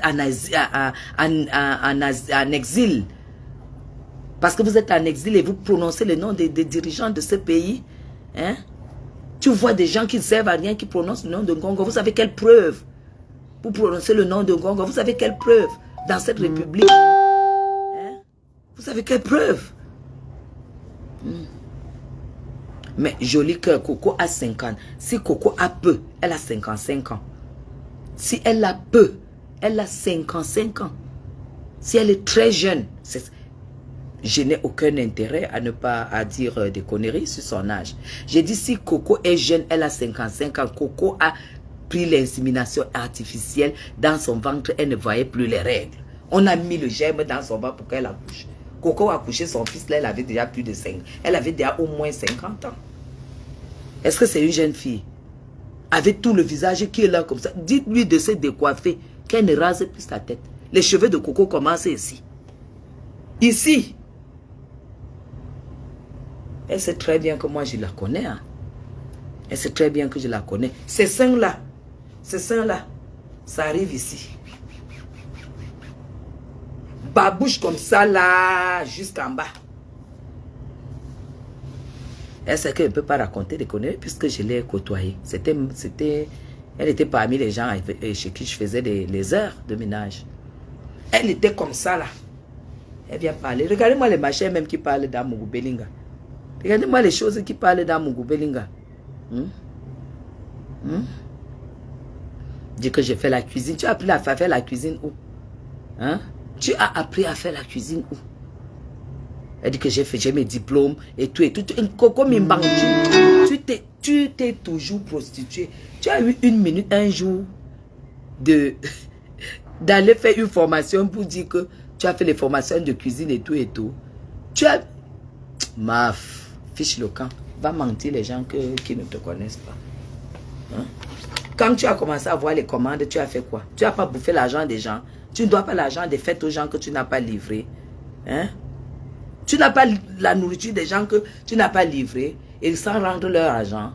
Speaker 5: en exil. Parce que vous êtes en exil et vous prononcez le nom des dirigeants de ce pays. Hein? Tu vois des gens qui ne servent à rien, qui prononcent le nom de Ngongo. Vous avez quelle preuve pour prononcer le nom de Ngongo? Vous avez quelle preuve dans cette république? Hein? Vous avez quelle preuve? Mais joli cœur, Coco a 50. Si Coco a peu, elle a 55 ans. Si elle a peu, elle a 55 ans. Si elle est très jeune, je n'ai aucun intérêt à ne pas dire des conneries sur son âge. J'ai dit si Coco est jeune, elle a 55 ans. Coco a pris l'insémination artificielle dans son ventre, elle ne voyait plus les règles. On a mis le germe dans son ventre pour qu'elle accouche. Coco a accouché son fils, là, elle avait déjà plus de 5. Elle avait déjà au moins 50 ans. Est-ce que c'est une jeune fille? Avec tout le visage qui est là comme ça. Dites-lui de se décoiffer, qu'elle ne rase plus sa tête. Les cheveux de Coco commencent ici. Ici. Elle sait très bien que moi je la connais. Hein. Elle sait très bien que je la connais. Ces seins-là, ça arrive ici. Babouche comme ça là, jusqu'en bas. Elle sait qu'elle ne peut pas raconter des conneries puisque je l'ai côtoyée. Elle était parmi les gens chez qui je faisais les heures de ménage. Elle était comme ça là. Elle vient parler. Regardez-moi les machins même qui parlent dans Mungu Belinga. Regardez-moi les choses qui parlent dans Mungu Belinga. Dis que j'ai fait la cuisine. Tu as appris à faire la cuisine où? Hein? Tu as appris à faire la cuisine où? Elle dit que j'ai mes diplômes et tout. Coco Mimbang, tu t'es toujours prostituée. Tu as eu une minute, un jour d'aller faire une formation pour dire que tu as fait les formations de cuisine et tout et tout. Tu as... Maf, fiche le camp. Va mentir les gens qui ne te connaissent pas. Hein? Quand tu as commencé à voir les commandes, tu as fait quoi? Tu n'as pas bouffé l'argent des gens. Tu ne dois pas l'argent des fêtes aux gens que tu n'as pas livrés. Hein? Tu n'as pas la nourriture des gens que tu n'as pas livré. Et sans rendre leur argent.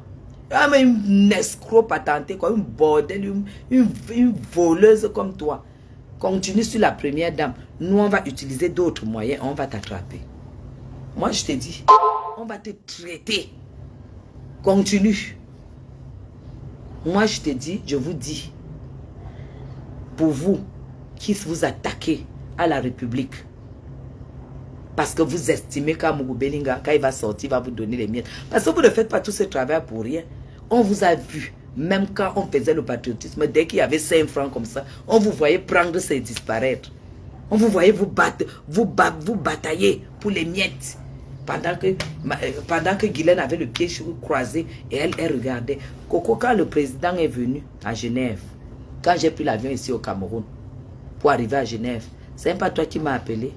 Speaker 5: Ah, mais une escroc patentée, quoi, une bordel, une voleuse comme toi. Continue sur la première dame. Nous, on va utiliser d'autres moyens. On va t'attraper. Moi, je te dis, on va te traiter. Continue. Moi, je te dis, je vous dis, pour vous qui vous attaquez à la République, parce que vous estimez qu'à Mungu Belinga, quand il va sortir, il va vous donner les miettes. Parce que vous ne faites pas tout ce travail pour rien. On vous a vu, même quand on faisait le patriotisme, dès qu'il y avait 5 francs comme ça, on vous voyait prendre ça et disparaître. On vous voyait vous batailler pour les miettes. Pendant que Guylaine avait le pied croisé et elle regardait. Coco, quand le président est venu à Genève, quand j'ai pris l'avion ici au Cameroun, pour arriver à Genève, c'est pas toi qui m'as appelé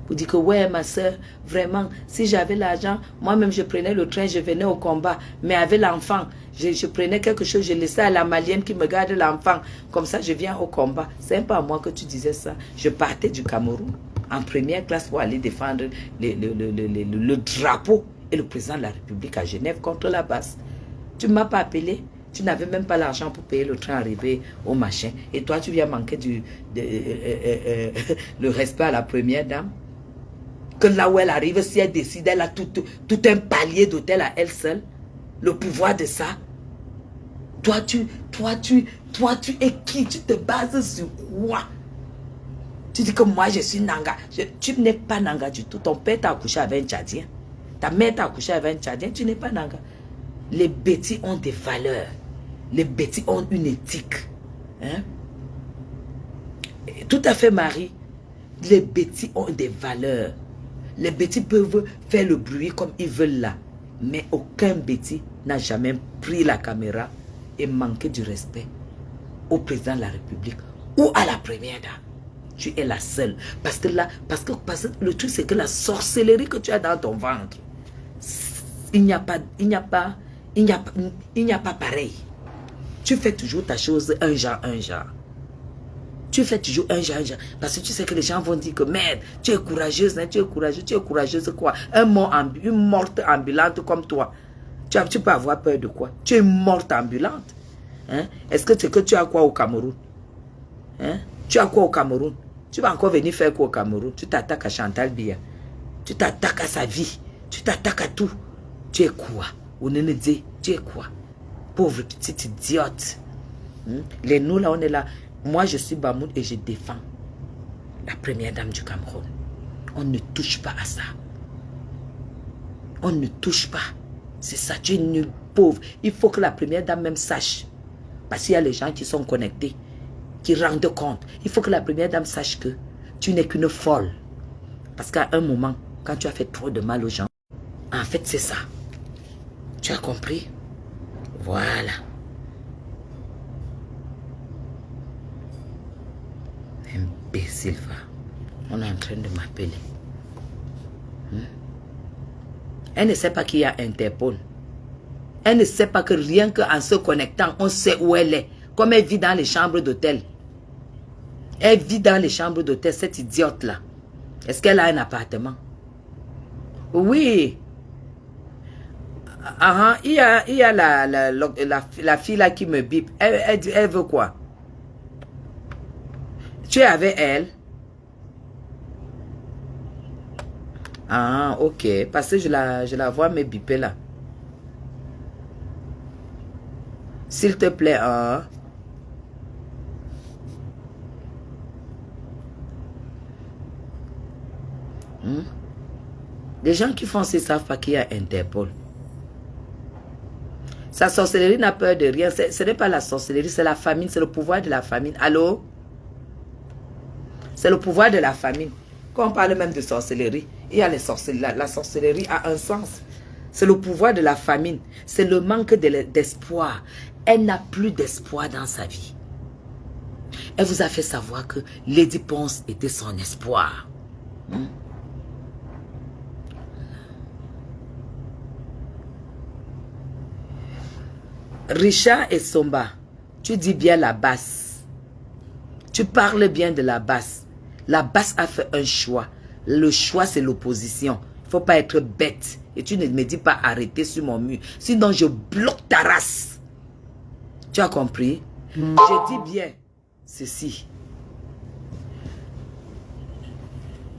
Speaker 5: pour dire que ouais ma soeur, vraiment, si j'avais l'argent, moi-même je prenais le train, je venais au combat, mais avec l'enfant, je prenais quelque chose, je laissais à la Malienne qui me garde l'enfant, comme ça je viens au combat. C'est pas à moi que tu disais ça. Je partais du Cameroun en première classe pour aller défendre le drapeau et le président de la République à Genève contre la basse. Tu ne m'as pas appelé. Tu n'avais même pas l'argent pour payer le train arrivé au machin. Et toi, tu viens manquer le respect à la première dame. Que là où elle arrive, si elle décide, elle a tout un palier d'hôtel à elle seule. Le pouvoir de ça. Toi, tu es qui? Tu te bases sur quoi? Tu dis que moi, je suis Nanga. Tu n'es pas Nanga du tout. Ton père t'a accouché avec un Tchadien. Ta mère t'a accouché avec un Tchadien. Tu n'es pas Nanga. Les bêtis ont des valeurs. Les bêtis ont une éthique. Hein? Tout à fait, Marie. Les bêtis ont des valeurs. Les bêtis peuvent faire le bruit comme ils veulent là. Mais aucun bêtis n'a jamais pris la caméra et manqué du respect au président de la République ou à la première dame. Tu es la seule. Parce que le truc, c'est que la sorcellerie que tu as dans ton ventre, il n'y a pas pareil. Tu fais toujours ta chose un genre. Tu fais toujours un genre. Parce que tu sais que les gens vont dire que merde, tu es courageuse, hein, tu es courageuse quoi? Une morte ambulante comme toi. Tu peux avoir peur de quoi? Tu es morte ambulante. Hein? Est-ce que c'est que tu as quoi au Cameroun? Hein? Tu as quoi au Cameroun? Tu vas encore venir faire quoi au Cameroun? Tu t'attaques à Chantal Biya. Tu t'attaques à sa vie. Tu t'attaques à tout. Tu es quoi? Tu es quoi? Pauvre petite idiote. Les nous là, on est là. Moi, je suis Bamoun et je défends la première dame du Cameroun. On ne touche pas à ça. On ne touche pas. C'est ça, tu es nul, pauvre. Il faut que la première dame même sache. Parce qu'il y a les gens qui sont connectés. qui rendent compte. Il faut que la première dame sache que tu n'es qu'une folle. Parce qu'à un moment, quand tu as fait trop de mal aux gens, en fait, c'est ça. Tu as compris? Voilà. Imbécile, va. On est en train de m'appeler. Elle ne sait pas qu'il y a Interpol. Elle ne sait pas que rien qu'en se connectant, on sait où elle est. Comme elle vit dans les chambres d'hôtel. Elle vit dans les chambres d'hôtel, cette idiote-là. Est-ce qu'elle a un appartement? Oui. Il y a la fille là qui me bip. Elle veut quoi? Tu es avec elle? Ah, ok. Parce que je la vois me biper là. S'il te plaît, Les gens qui font ça ne savent pas qu'il y a Interpol. Sa sorcellerie n'a peur de rien. Ce n'est pas la sorcellerie, c'est la famine, c'est le pouvoir de la famine. Allô? C'est le pouvoir de la famine. Quand on parle même de sorcellerie, il y a les sorcelleries. La sorcellerie a un sens. C'est le pouvoir de la famine. C'est le manque d'espoir. Elle n'a plus d'espoir dans sa vie. Elle vous a fait savoir que Lady Ponce était son espoir. Richard et Somba, tu dis bien la basse. Tu parles bien de la basse. La basse a fait un choix. Le choix, c'est l'opposition. Il ne faut pas être bête. Et tu ne me dis pas arrêter sur mon mur. Sinon, je bloque ta race. Tu as compris? Je dis bien ceci.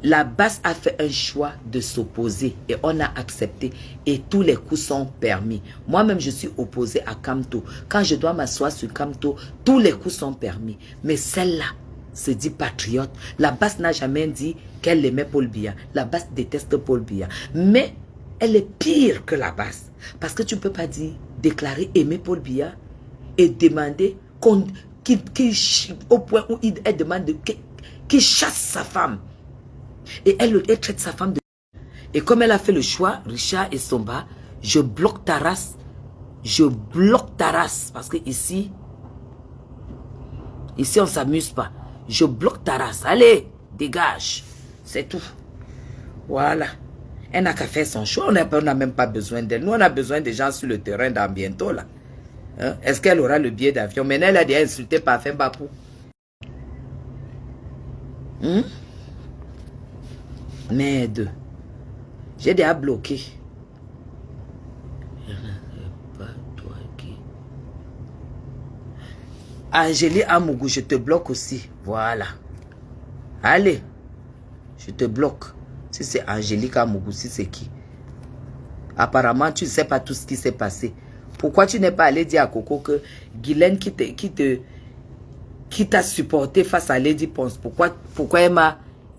Speaker 5: La basse a fait un choix de s'opposer et on a accepté et tous les coups sont permis. Moi-même, je suis opposé à Kamto. Quand je dois m'asseoir sur Kamto, tous les coups sont permis. Mais celle-là se dit patriote. La basse n'a jamais dit qu'elle aimait Paul Biya. La basse déteste Paul Biya. Mais elle est pire que la basse. Parce que tu ne peux pas déclarer aimer Paul Biya et demander au point où elle demande qu'il chasse sa femme. Et elle traite sa femme de... Et comme elle a fait le choix, Richard et Somba, je bloque ta race. Je bloque ta race. Parce que ici, on ne s'amuse pas. Je bloque ta race. Allez, dégage. C'est tout. Voilà. Elle n'a qu'à faire son choix. On n'a même pas besoin d'elle. Nous, on a besoin des gens sur le terrain dans bientôt, là. Hein? Est-ce qu'elle aura le billet d'avion? Mais elle a déjà insulté Parfum Bapou. Merde. J'ai déjà bloqué. Angélie Amougou, je te bloque aussi. Voilà. Allez. Je te bloque. Si c'est Angélique Amougou, si c'est qui? Apparemment, tu ne sais pas tout ce qui s'est passé. Pourquoi tu n'es pas allé dire à Coco que Guylaine qui t'a supporté face à Lady Ponce, pourquoi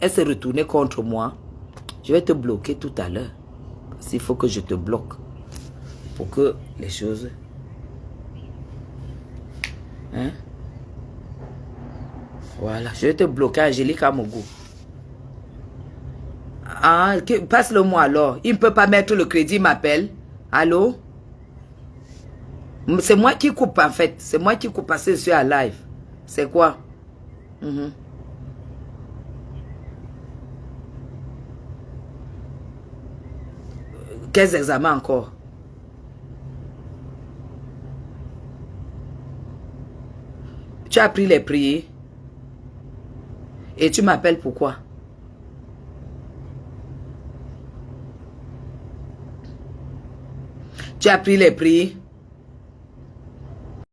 Speaker 5: elle s'est retournée contre moi? Je vais te bloquer tout à l'heure. Parce qu'il faut que je te bloque. Pour que les choses... Hein? Voilà. Je vais te bloquer, Angélique Amougou. Ah, passe-le-moi alors. Il ne peut pas mettre le crédit, il m'appelle. Allô? C'est moi qui coupe en fait. C'est moi qui coupe parce que je suis à live. C'est quoi? Quels examens encore? Tu as appris les prières. Et tu m'appelles pourquoi? Tu as appris les prières.